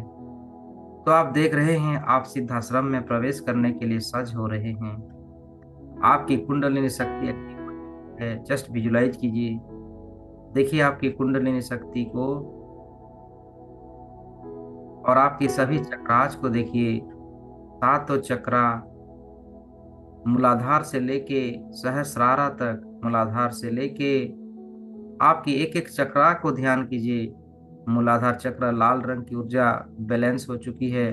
तो आप देख रहे हैं आप सिद्धाश्रम में प्रवेश करने के लिए सज हो रहे हैं। आपकी कुंडलिनी शक्ति एक्टिव है। जस्ट विजुलाइज कीजिए, देखिए आपकी कुंडलिनी शक्ति को और आपकी सभी चक्रास को देखिए। सातों चक्रा मूलाधार से लेके सहस्रारा तक, मूलाधार से लेके आपकी एक एक चक्रा को ध्यान कीजिए। मूलाधार चक्र लाल रंग की ऊर्जा बैलेंस हो चुकी है।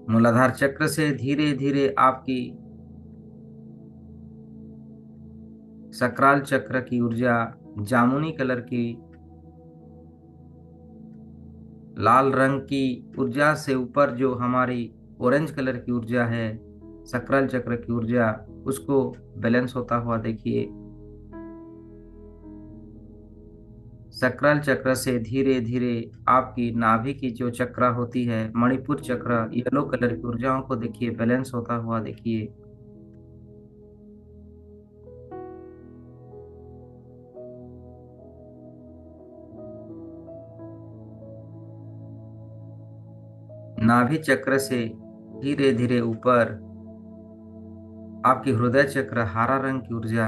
मूलाधार चक्र से धीरे धीरे आपकी सक्राल चक्र की ऊर्जा जामुनी कलर की लाल रंग की ऊर्जा से ऊपर जो हमारी ऑरेंज कलर की ऊर्जा है, सक्राल चक्र की ऊर्जा, उसको बैलेंस होता हुआ देखिए। सक्राल चक्र से धीरे धीरे आपकी नाभि की जो चक्र होती है, मणिपुर चक्र, येलो कलर की ऊर्जाओं को देखिए बैलेंस होता हुआ देखिए। नाभि चक्र से धीरे धीरे ऊपर आपकी हृदय चक्र, हरा रंग की ऊर्जा,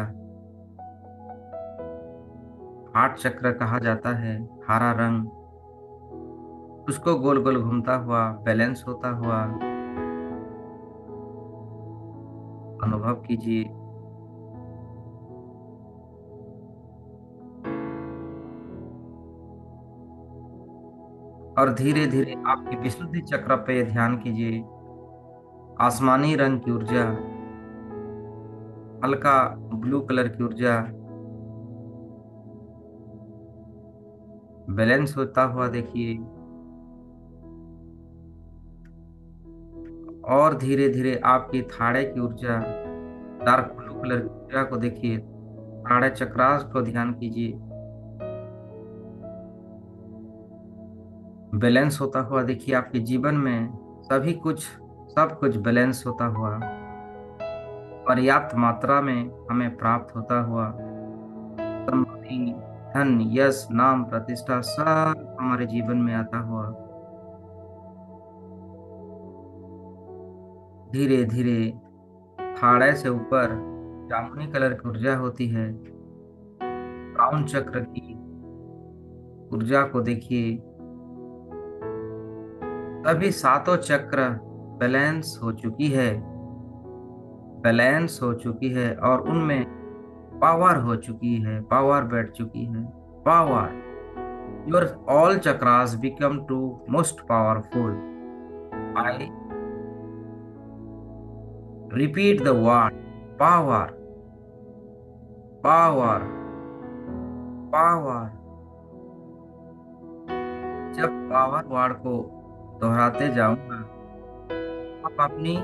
हार्ट चक्र कहा जाता है, हरा रंग, उसको गोल गोल घूमता हुआ बैलेंस होता हुआ अनुभव कीजिए। और धीरे धीरे आपकी विशुद्धि चक्र पे ध्यान कीजिए। आसमानी रंग की ऊर्जा, हल्का ब्लू कलर की ऊर्जा बैलेंस होता हुआ देखिए। और धीरे धीरे आपकी थाड़े की ऊर्जा, डार्क ब्लू कलर की ऊर्जा को देखिए। थाड़े चक्रास को ध्यान कीजिए, बैलेंस होता हुआ देखिए। आपके जीवन में सभी कुछ, सब कुछ बैलेंस होता हुआ, पर्याप्त मात्रा में हमें प्राप्त होता हुआ। समृद्धि, धन, यश, नाम, प्रतिष्ठा सब हमारे जीवन में आता हुआ। धीरे धीरे थाड़े से ऊपर जामुनी कलर की ऊर्जा होती है, ब्राउन चक्र की ऊर्जा को देखिए। सभी सातों चक्र बैलेंस हो चुकी है, बैलेंस हो चुकी है और उनमें पावर हो चुकी है, पावर बैठ चुकी है। Power, your all chakras become to most powerful. I repeat the word power, power, power. जब पावर वर्ड को दोहराते जाऊंगा। आप अपनी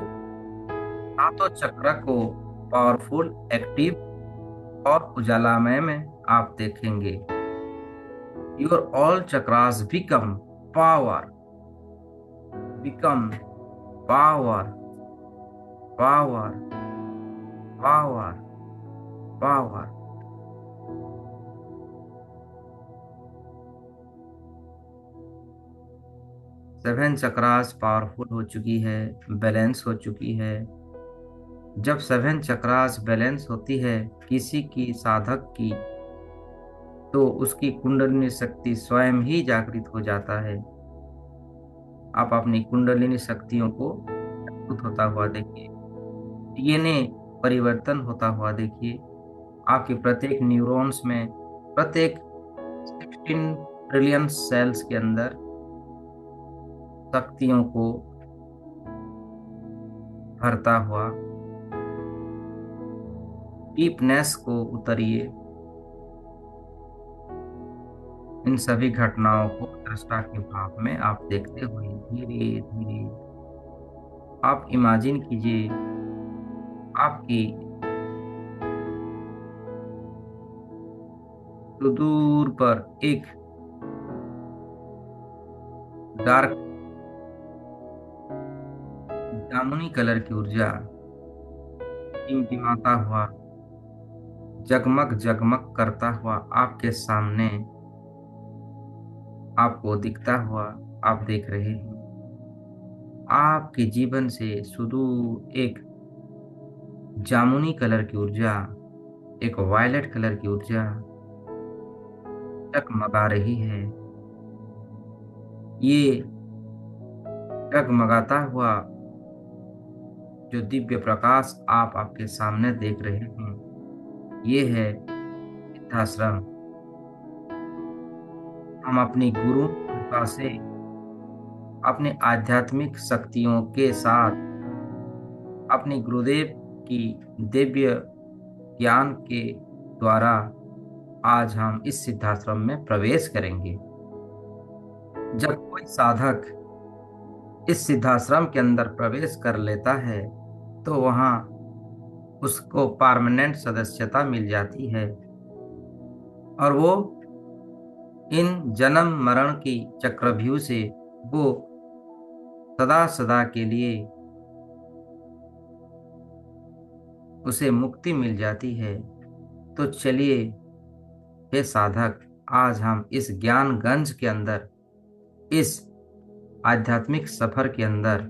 सातों चक्र को पावरफुल, एक्टिव और उजालामय में आप देखेंगे। Your all chakras power become power power power power. Seven chakras powerful हो चुकी है, बैलेंस हो चुकी है। जब सेवन चक्रास बैलेंस होती है किसी की, साधक की, तो उसकी कुंडलिनी शक्ति स्वयं ही जागृत हो जाता है। आप अपनी कुंडलिनी शक्तियों को जागृत होता हुआ देखिए, डीएनए परिवर्तन होता हुआ देखिए। आपके प्रत्येक न्यूरॉन्स में, प्रत्येक 16 ट्रिलियन सेल्स के अंदर शक्तियों को भरता हुआ, डीपनेस को उतरिए। इन सभी घटनाओं को दृष्टा के भाव में आप देखते हुए धीरे धीरे आप इमेजिन कीजिए, आपकी सुदूर पर एक डार्क जामुनी कलर की ऊर्जा टिमटिमाता हुआ, जगमग जगमग करता हुआ आपके सामने आपको दिखता हुआ आप देख रहे हैं। आपके जीवन से सुदूर एक जामुनी कलर की ऊर्जा, एक वायलेट कलर की ऊर्जा टगमगा रही है। ये टगमगाता हुआ जो दिव्य प्रकाश आप आपके सामने देख रहे हैं, ये है सिद्धाश्रम। हम अपनी गुरु कृपा से अपने आध्यात्मिक शक्तियों के साथ, अपने गुरुदेव की दिव्य ज्ञान के द्वारा आज हम इस सिद्धाश्रम में प्रवेश करेंगे। जब कोई साधक इस सिद्धाश्रम के अंदर प्रवेश कर लेता है तो वहां उसको परमानेंट सदस्यता मिल जाती है, और वो इन जन्म मरण की चक्रव्यूह से वो सदा सदा के लिए उसे मुक्ति मिल जाती है। तो चलिए हे साधक, आज हम इस ज्ञान गंज के अंदर, इस आध्यात्मिक सफर के अंदर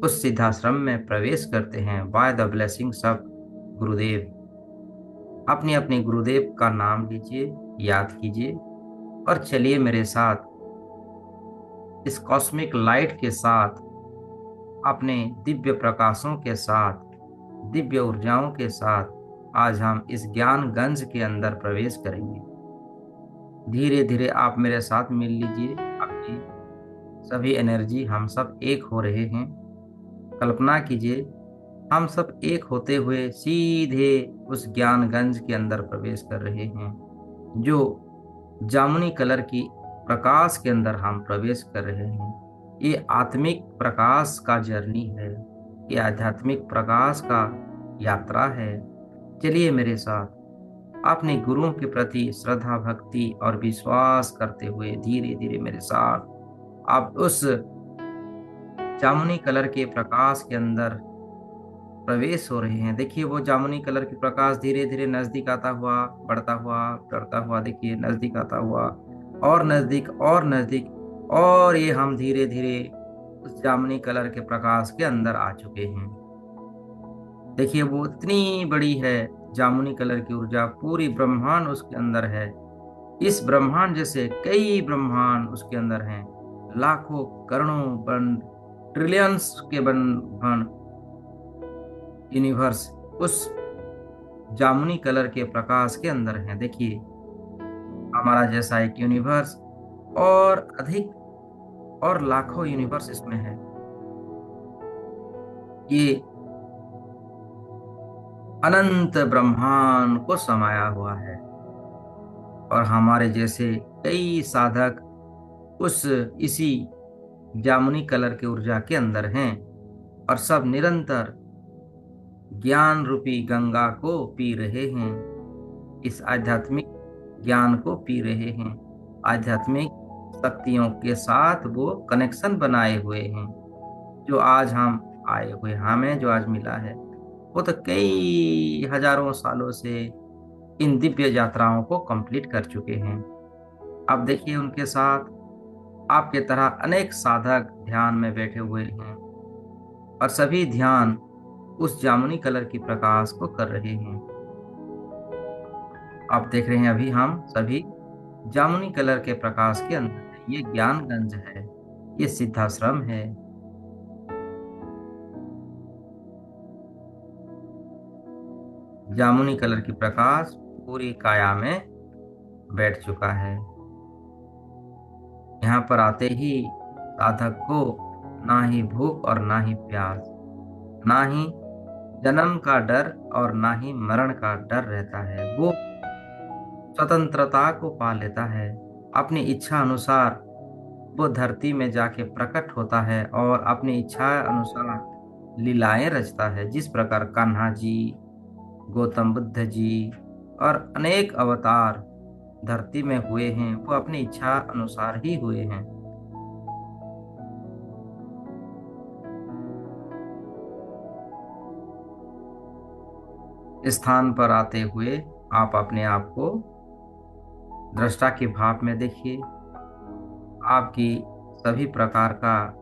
उस सिद्धाश्रम में प्रवेश करते हैं बाय द ब्लेसिंग्स ऑफ गुरुदेव। अपने अपने गुरुदेव का नाम लीजिए, याद कीजिए, और चलिए मेरे साथ इस कॉस्मिक लाइट के साथ, अपने दिव्य प्रकाशों के साथ, दिव्य ऊर्जाओं के साथ आज हम इस ज्ञान गंज के अंदर प्रवेश करेंगे। धीरे धीरे आप मेरे साथ मिल लीजिए, अपनी सभी एनर्जी, हम सब एक हो रहे हैं। कल्पना कीजिए हम सब एक होते हुए सीधे उस ज्ञान गंज के अंदर प्रवेश कर रहे हैं, जो जामुनी कलर की प्रकाश के अंदर हम प्रवेश कर रहे हैं। ये आत्मिक प्रकाश का जर्नी है, ये आध्यात्मिक प्रकाश का यात्रा है। चलिए मेरे साथ अपने गुरुओं के प्रति श्रद्धा, भक्ति और विश्वास करते हुए धीरे धीरे मेरे साथ आप उस जामुनी कलर के प्रकाश के अंदर प्रवेश हो रहे हैं। देखिए वो जामुनी कलर की प्रकाश धीरे धीरे नजदीक आता हुआ, बढ़ता हुआ, बढ़ता हुआ, देखिए नजदीक आता हुआ, और नजदीक और नजदीक, और ये हम धीरे धीरे उस जामुनी कलर के प्रकाश के अंदर आ चुके हैं। देखिए वो इतनी बड़ी है जामुनी कलर की ऊर्जा, पूरी ब्रह्मांड उसके अंदर है। इस ब्रह्मांड जैसे कई ब्रह्मांड उसके अंदर हैं, लाखों करोड़ों बन ट्रिलियंस के बन यूनिवर्स उस जामुनी कलर के प्रकाश के अंदर है। देखिए हमारा जैसा एक यूनिवर्स और अधिक और लाखों यूनिवर्स इसमें है। ये अनंत ब्रह्मांड को समाया हुआ है, और हमारे जैसे कई साधक उस इसी जामुनी कलर के ऊर्जा के अंदर हैं और सब निरंतर ज्ञान रूपी गंगा को पी रहे हैं। इस आध्यात्मिक ज्ञान को पी रहे हैं। आध्यात्मिक शक्तियों के साथ वो कनेक्शन बनाए हुए हैं। जो आज हम आए हुए, हमें जो आज मिला है, वो तो कई हजारों सालों से इन दिव्य यात्राओं को कंप्लीट कर चुके हैं। अब देखिए, उनके साथ आपके तरह अनेक साधक ध्यान में बैठे हुए हैं और सभी ध्यान उस जामुनी कलर की प्रकाश को कर रहे हैं। आप देख रहे हैं, अभी हम सभी जामुनी कलर के प्रकाश के अंदर हैं। ये ज्ञानगंज है, ये सिद्धाश्रम है। जामुनी कलर की प्रकाश पूरी काया में बैठ चुका है। यहाँ पर आते ही साधक को ना ही भूख और ना ही प्यास, ना ही जन्म का डर और ना ही मरण का डर रहता है। वो स्वतंत्रता को पा लेता है। अपनी इच्छा अनुसार वो धरती में जाके प्रकट होता है और अपनी इच्छा अनुसार लीलाएं रचता है। जिस प्रकार कान्हा जी, गौतम बुद्ध जी और अनेक अवतार धरती में हुए हैं, वो अपनी इच्छा अनुसार ही हुए हैं। इस स्थान पर आते हुए आप अपने आप को दृष्टा के भाव में देखिए। आपकी सभी प्रकार का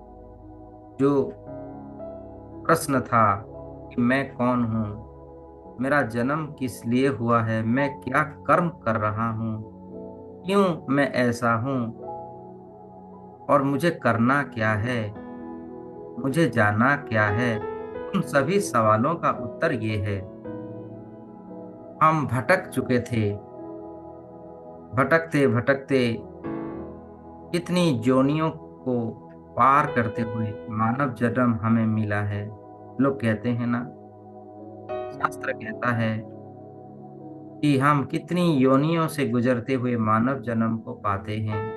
जो प्रश्न था कि मैं कौन हूँ, मेरा जन्म किस लिए हुआ है, मैं क्या कर्म कर रहा हूँ, क्यों मैं ऐसा हूँ और मुझे करना क्या है, मुझे जाना क्या है, उन सभी सवालों का उत्तर ये है। हम भटक चुके थे, भटकते भटकते कितनी जोनियों को पार करते हुए मानव जन्म हमें मिला है। लोग कहते हैं ना, शास्त्र कहता है कि हम कितनी योनियों से गुजरते हुए मानव जन्म को पाते हैं।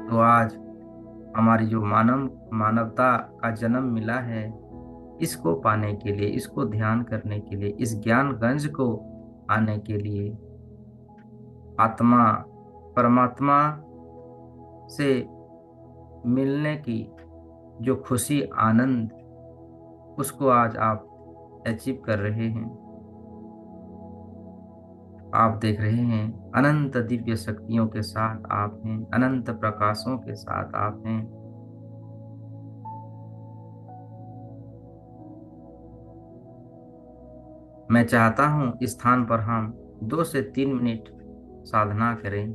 तो आज हमारी जो मानवता का जन्म मिला है, इसको पाने के लिए, इसको ध्यान करने के लिए, इस ज्ञान गंज को आने के लिए, आत्मा परमात्मा से मिलने की जो खुशी, आनंद, उसको आज आप अचीव कर रहे हैं। आप देख रहे हैं, अनंत दिव्य शक्तियों के साथ आप हैं, अनंत प्रकाशों के साथ आप हैं। मैं चाहता हूं इस स्थान पर हम 2 से 3 मिनट साधना करें।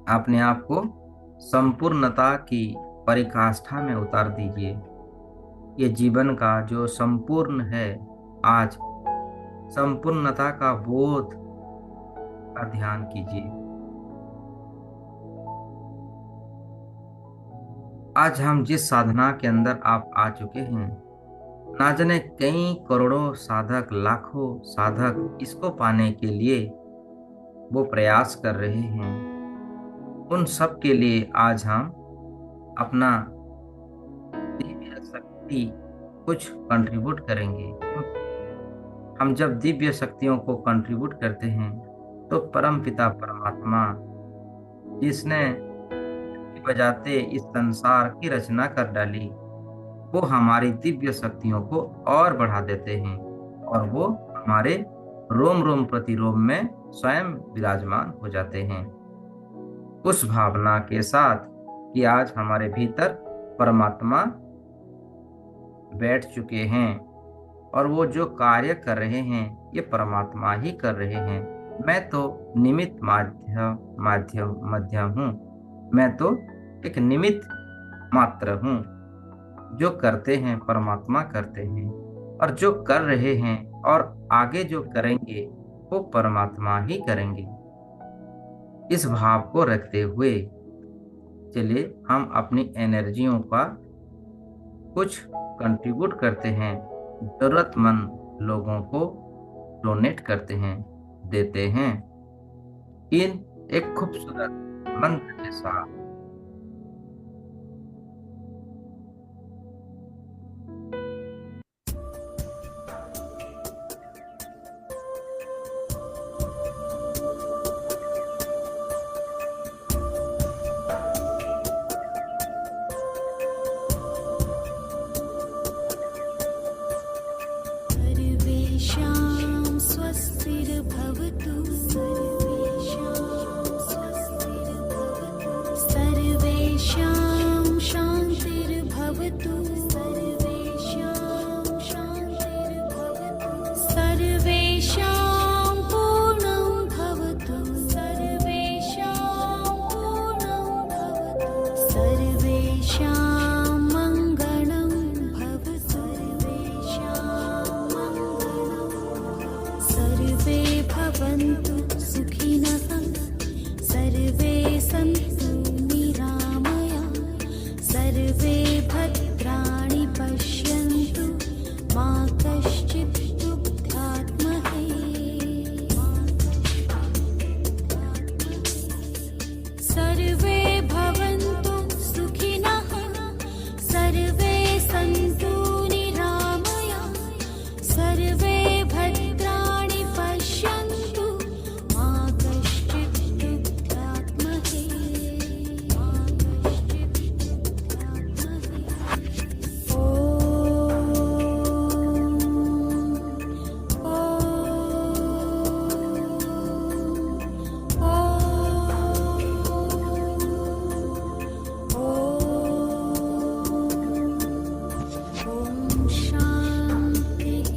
अपने आप को संपूर्णता की परिकाष्ठा में उतार दीजिए। ये जीवन का जो संपूर्ण है, आज संपूर्णता का बोध का ध्यान कीजिए। आज हम जिस साधना के अंदर आप आ चुके हैं, ना जाने कई करोड़ों साधक, लाखों साधक इसको पाने के लिए वो प्रयास कर रहे हैं। उन सब के लिए आज हम अपना दिव्य शक्ति कुछ कंट्रीब्यूट करेंगे। हम जब दिव्य शक्तियों को कंट्रीब्यूट करते हैं तो परम पिता परमात्मा, जिसने बजाते इस संसार की रचना कर डाली, वो हमारी दिव्य शक्तियों को और बढ़ा देते हैं और वो हमारे रोम रोम प्रतिरोम में स्वयं विराजमान हो जाते हैं। उस भावना के साथ कि आज हमारे भीतर परमात्मा बैठ चुके हैं और वो जो कार्य कर रहे हैं, ये परमात्मा ही कर रहे हैं। मैं तो निमित्त मध्यम हूँ। मैं तो एक निमित्त मात्र हूँ। जो करते हैं परमात्मा करते हैं, और जो कर रहे हैं और आगे जो करेंगे वो परमात्मा ही करेंगे। इस भाव को रखते हुए चलिए हम अपनी एनर्जियों का कुछ कंट्रीब्यूट करते हैं, जरूरतमंद लोगों को डोनेट करते हैं। देते हैं इन एक खूबसूरत मंत्र के साथ। सर्वेषां स्वस्तिर्भवतु सर्वेषां शान्तिर्भवतु सर्वेषां पूर्णं भवतु सर्वेषां मङ्गलं भवतु सर्वे भवन्तु सुखिनः सर्वे सन्तु निरामयाः सर्वे भद्राणि पश्यन्तु मा कश्चित् दुःखात्महे सर्वे भवन्तु सुखिनः सर्वे सन्तु निरामयाः सर्वे भद्राणि पश्यन्तु मा कश्चित् दुःखात्महे ॐ शान्तिः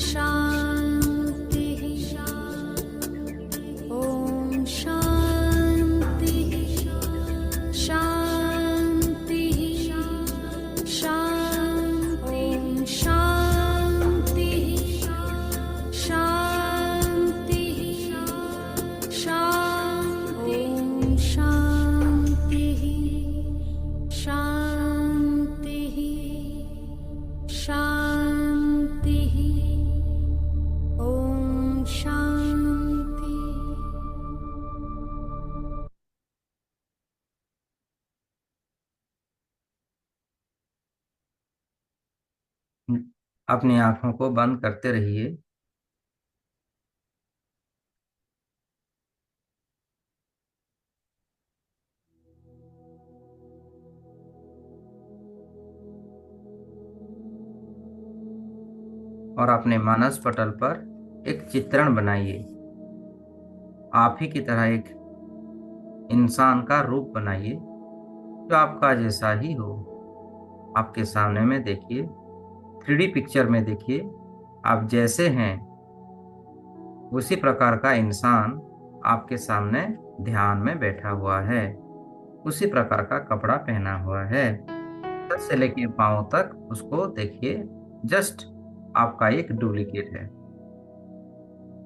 शान्तिः ॐ शान्तिः शान्तिः ॐ शान्तिः शान्तिः ॐ शान्तिः शान्तिः शान्तिः ॐ शान्ति। अपनी आंखों को बंद करते रहिए। और अपने मानस पटल पर एक चित्रण बनाइए। आप ही की तरह एक इंसान का रूप बनाइए जो आपका जैसा ही हो। आपके सामने में देखिए, 3D पिक्चर में देखिए, आप जैसे हैं उसी प्रकार का इंसान आपके सामने ध्यान में बैठा हुआ है। उसी प्रकार का कपड़ा पहना हुआ है। सर से लेकर पांव तक उसको देखिए, जस्ट आपका एक डुप्लीकेट है।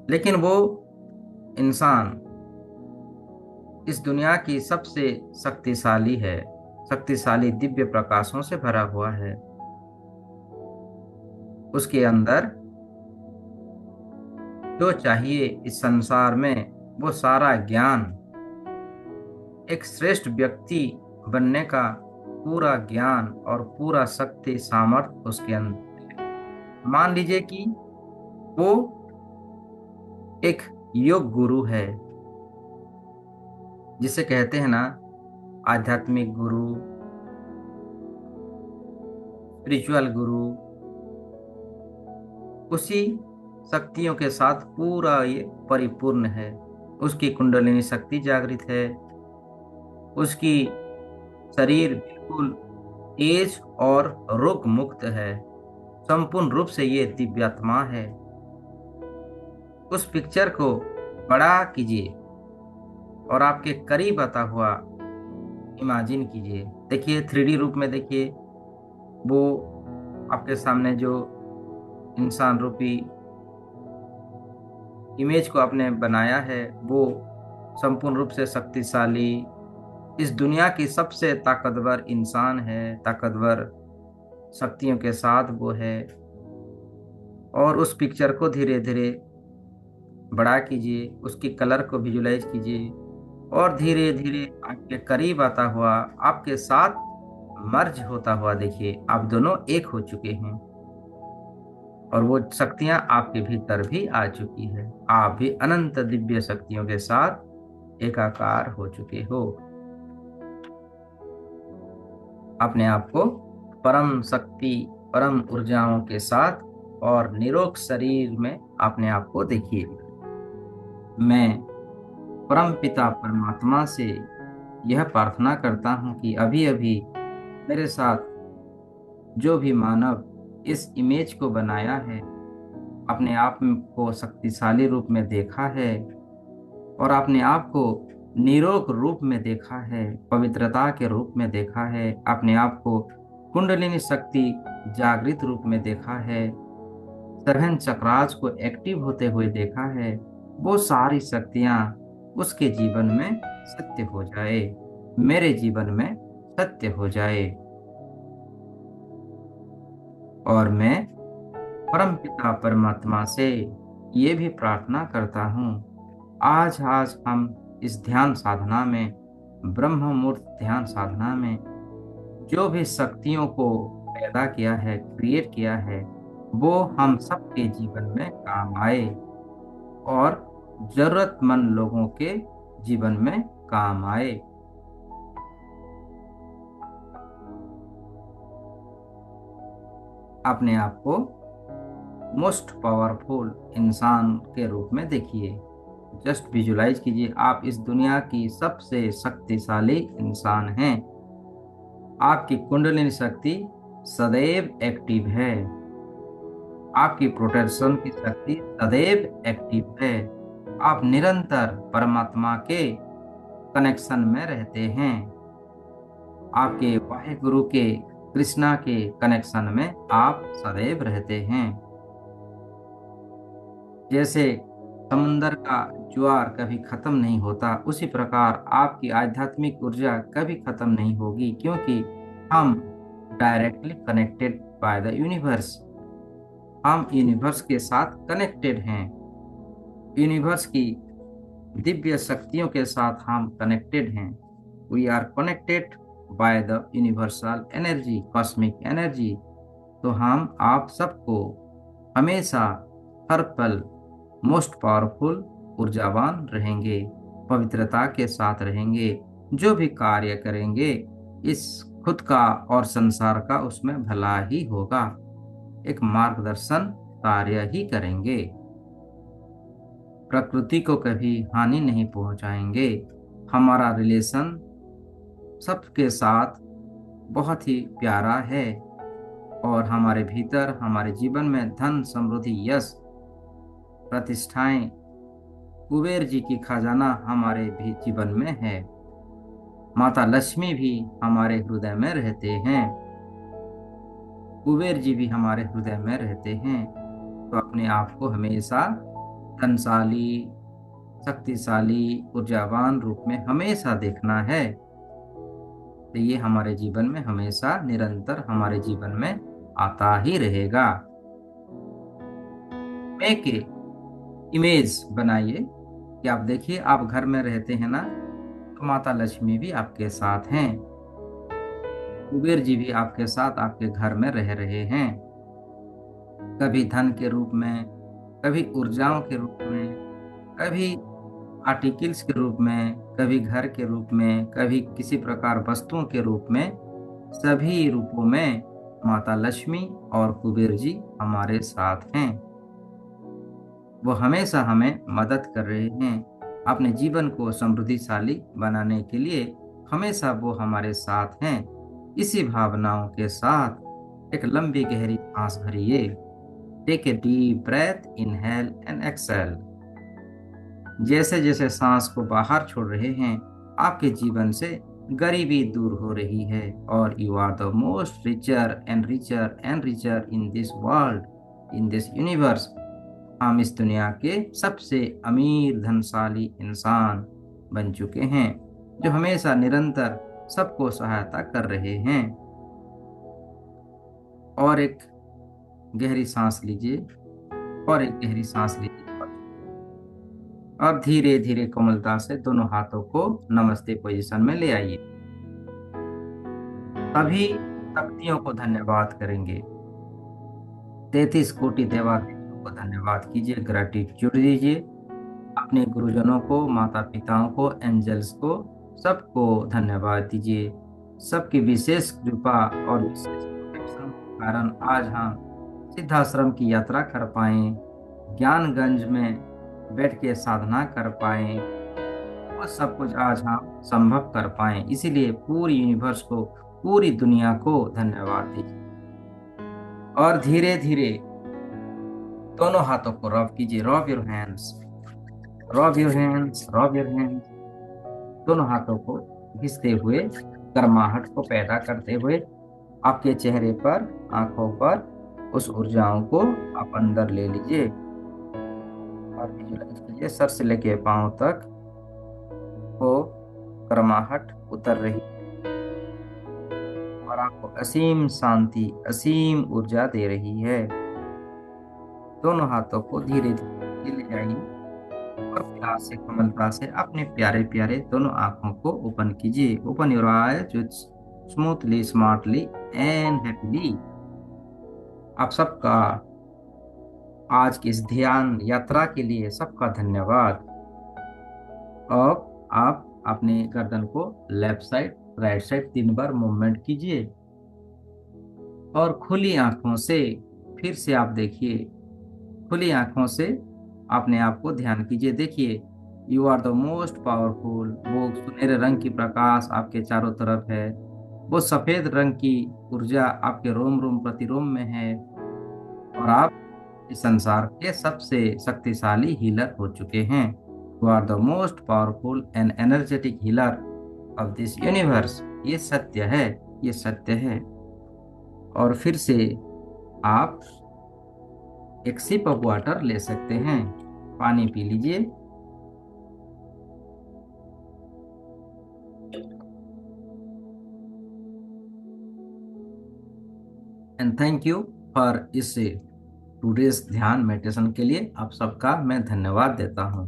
लेकिन वो इंसान इस दुनिया की सबसे शक्तिशाली है, शक्तिशाली दिव्य प्रकाशों से भरा हुआ है। उसके अंदर जो चाहिए इस संसार में वो सारा ज्ञान, एक श्रेष्ठ व्यक्ति बनने का पूरा ज्ञान और पूरा शक्ति सामर्थ्य उसके अंदर। मान लीजिए कि वो एक योग गुरु है, जिसे कहते हैं ना आध्यात्मिक गुरु, स्पिरिचुअल गुरु। उसी शक्तियों के साथ पूरा ये परिपूर्ण है। उसकी कुंडलिनी शक्ति जागृत है। उसकी शरीर बिल्कुल तेज और रोग मुक्त है। संपूर्ण रूप से ये दिव्यात्मा है। उस पिक्चर को बड़ा कीजिए और आपके करीब आता हुआ इमेजिन कीजिए। देखिए 3D रूप में देखिए, वो आपके सामने जो इंसान रूपी इमेज को आपने बनाया है वो संपूर्ण रूप से शक्तिशाली, इस दुनिया की सबसे ताकतवर इंसान है, ताकतवर शक्तियों के साथ वो है। और उस पिक्चर को धीरे धीरे बड़ा कीजिए, उसकी कलर को विजुलाइज कीजिए और धीरे धीरे आपके करीब आता हुआ, आपके साथ मर्ज होता हुआ देखिए, आप दोनों एक हो चुके हैं और वो शक्तियां आपके भीतर भी आ चुकी है। आप भी अनंत दिव्य शक्तियों के साथ एकाकार हो चुके हो। अपने आप को परम शक्ति, परम ऊर्जाओं के साथ और निरोग शरीर में अपने आप को देखिए। मैं परम पिता परमात्मा से यह प्रार्थना करता हूं कि अभी अभी मेरे साथ जो भी मानव इस इमेज को बनाया है, अपने आप को शक्तिशाली रूप में देखा है और अपने आप को निरोग रूप में देखा है, पवित्रता के रूप में देखा है, अपने आप को कुंडलिनी शक्ति जागृत रूप में देखा है, सेवन चक्रास को एक्टिव होते हुए देखा है, वो सारी शक्तियां उसके जीवन में सत्य हो जाए, मेरे जीवन में सत्य हो जाए। और मैं परम पिता परमात्मा से ये भी प्रार्थना करता हूँ, आज आज हम इस ध्यान साधना में, ब्रह्म मुहूर्त ध्यान साधना में जो भी शक्तियों को पैदा किया है, क्रिएट किया है, वो हम सबके जीवन में काम आए और जरूरतमंद लोगों के जीवन में काम आए। अपने आप को मोस्ट पावरफुल इंसान के रूप में देखिए। जस्ट विजुलाइज कीजिए, आप इस दुनिया की सबसे शक्तिशाली इंसान हैं। आपकी कुंडलिनी शक्ति सदैव एक्टिव है, आपकी प्रोटेक्शन की शक्ति सदैव एक्टिव है। आप निरंतर परमात्मा के कनेक्शन में रहते हैं, आपके वाहेगुरु के, कृष्णा के कनेक्शन में आप सदैव रहते हैं। जैसे समुंदर का ज्वार कभी खत्म नहीं होता, उसी प्रकार आपकी आध्यात्मिक ऊर्जा कभी खत्म नहीं होगी, क्योंकि हम directly connected by the universe. हम यूनिवर्स के साथ कनेक्टेड हैं, यूनिवर्स की दिव्य शक्तियों के साथ हम कनेक्टेड हैं। We are connected by the universal energy, cosmic energy. तो हम आप सबको हमेशा हर पल मोस्ट पावरफुल, ऊर्जावान रहेंगे, पवित्रता के साथ रहेंगे। जो भी कार्य करेंगे इस खुद का और संसार का उसमें भला ही होगा, एक मार्गदर्शन कार्य ही करेंगे। प्रकृति को कभी हानि नहीं पहुंचाएंगे। हमारा रिलेशन सबके साथ बहुत ही प्यारा है और हमारे भीतर, हमारे जीवन में धन, समृद्धि, यश, प्रतिष्ठाएं, कुबेर जी की खजाना हमारे भी जीवन में है। माता लक्ष्मी भी हमारे हृदय में रहते हैं, कुबेर जी भी हमारे हृदय में रहते हैं। तो अपने आप को हमेशा धनशाली, शक्तिशाली, ऊर्जावान रूप में हमेशा देखना है। तो ये हमारे जीवन में हमेशा निरंतर हमारे जीवन में आता ही रहेगा। मैं के इमेज बनाइए कि आप देखिए, आप घर में रहते हैं ना, तो माता लक्ष्मी भी आपके साथ हैं, कुबेर जी भी आपके साथ आपके घर में रह रहे हैं, कभी धन के रूप में, कभी ऊर्जाओं के रूप में, कभी आर्टिकल्स के रूप में, कभी घर के रूप में, कभी किसी प्रकार वस्तुओं के रूप में। सभी रूपों में माता लक्ष्मी और कुबेर जी हमारे साथ हैं। वो हमेशा हमें मदद कर रहे हैं अपने जीवन को समृद्धिशाली बनाने के लिए। हमेशा वो हमारे साथ हैं। इसी भावनाओं के साथ एक लंबी गहरी सांस भरिए। Take a deep breath, inhale and exhale. जैसे जैसे सांस को बाहर छोड़ रहे हैं, आपके जीवन से गरीबी दूर हो रही है और you are the most richer and richer and richer in this world, in this universe. हम इस दुनिया के सबसे अमीर, धनशाली इंसान बन चुके हैं, जो हमेशा निरंतर सबको सहायता कर रहे हैं। और एक गहरी सांस लीजिए और एक गहरी सांस लीजिए। और धीरे धीरे कोमलता से दोनों हाथों को नमस्ते पोजीशन में ले आइए। सभी शक्तियों को धन्यवाद करेंगे। 33 कोटि देवादेवियों को धन्यवाद कीजिए, ग्रेटिट्यूड दीजिए। अपने गुरुजनों को, माता पिताओं को, एंजल्स को, सबको धन्यवाद दीजिए। सबकी विशेष कृपा और विशेष प्रोटेक्शन के कारण आज हम सिद्धाश्रम की यात्रा कर पाए, ज्ञानगंज में बैठ के साधना कर पाए, वो सब कुछ आज हम संभव कर पाए। इसीलिए पूरी यूनिवर्स को, पूरी दुनिया को धन्यवाद दीजिए। और धीरे धीरे दोनों हाथों को रब कीजिए। Rub your hands, rub your hands, rub your hands. दोनों हाथों को घिसते हुए, गर्माहट को पैदा करते हुए आपके चेहरे पर, आंखों पर उस ऊर्जाओं को आप अंदर ले लीजिए और विजुलाइज कीजिए। सर से लेके पांव तक वो गर्माहट उतर रही और आपको असीम शांति, असीम ऊर्जा दे रही है। दोनों हाथों को धीरे धीरे ले जाइए और प्यार से, कोमलता से अपने प्यारे प्यारे दोनों आंखों को ओपन कीजिए। Open your eyes with smoothly, smartly and happily. आप सबका आज की इस ध्यान यात्रा के लिए सबका धन्यवाद। अब आप अपने गर्दन को लेफ्ट साइड, राइट साइड 3 बार मूवमेंट कीजिए और खुली आंखों से फिर से आप देखिए। खुली आंखों से अपने आप को ध्यान कीजिए। देखिए, you are the most powerful. वो सुनहरे रंग की प्रकाश आपके चारों तरफ है, वो सफेद रंग की ऊर्जा आपके रोम रोम प्रतिरोम में है और आप इस संसार के सबसे शक्तिशाली हीलर हो चुके हैं। You are the most powerful and energetic healer of this universe. ये सत्य है, ये सत्य है। और फिर से आप एक सिप ऑफ वाटर ले सकते हैं, पानी पी लीजिए। एंड थैंक यू फॉर इस टूडेज ध्यान मेडिटेशन के लिए आप सबका मैं धन्यवाद देता हूँ।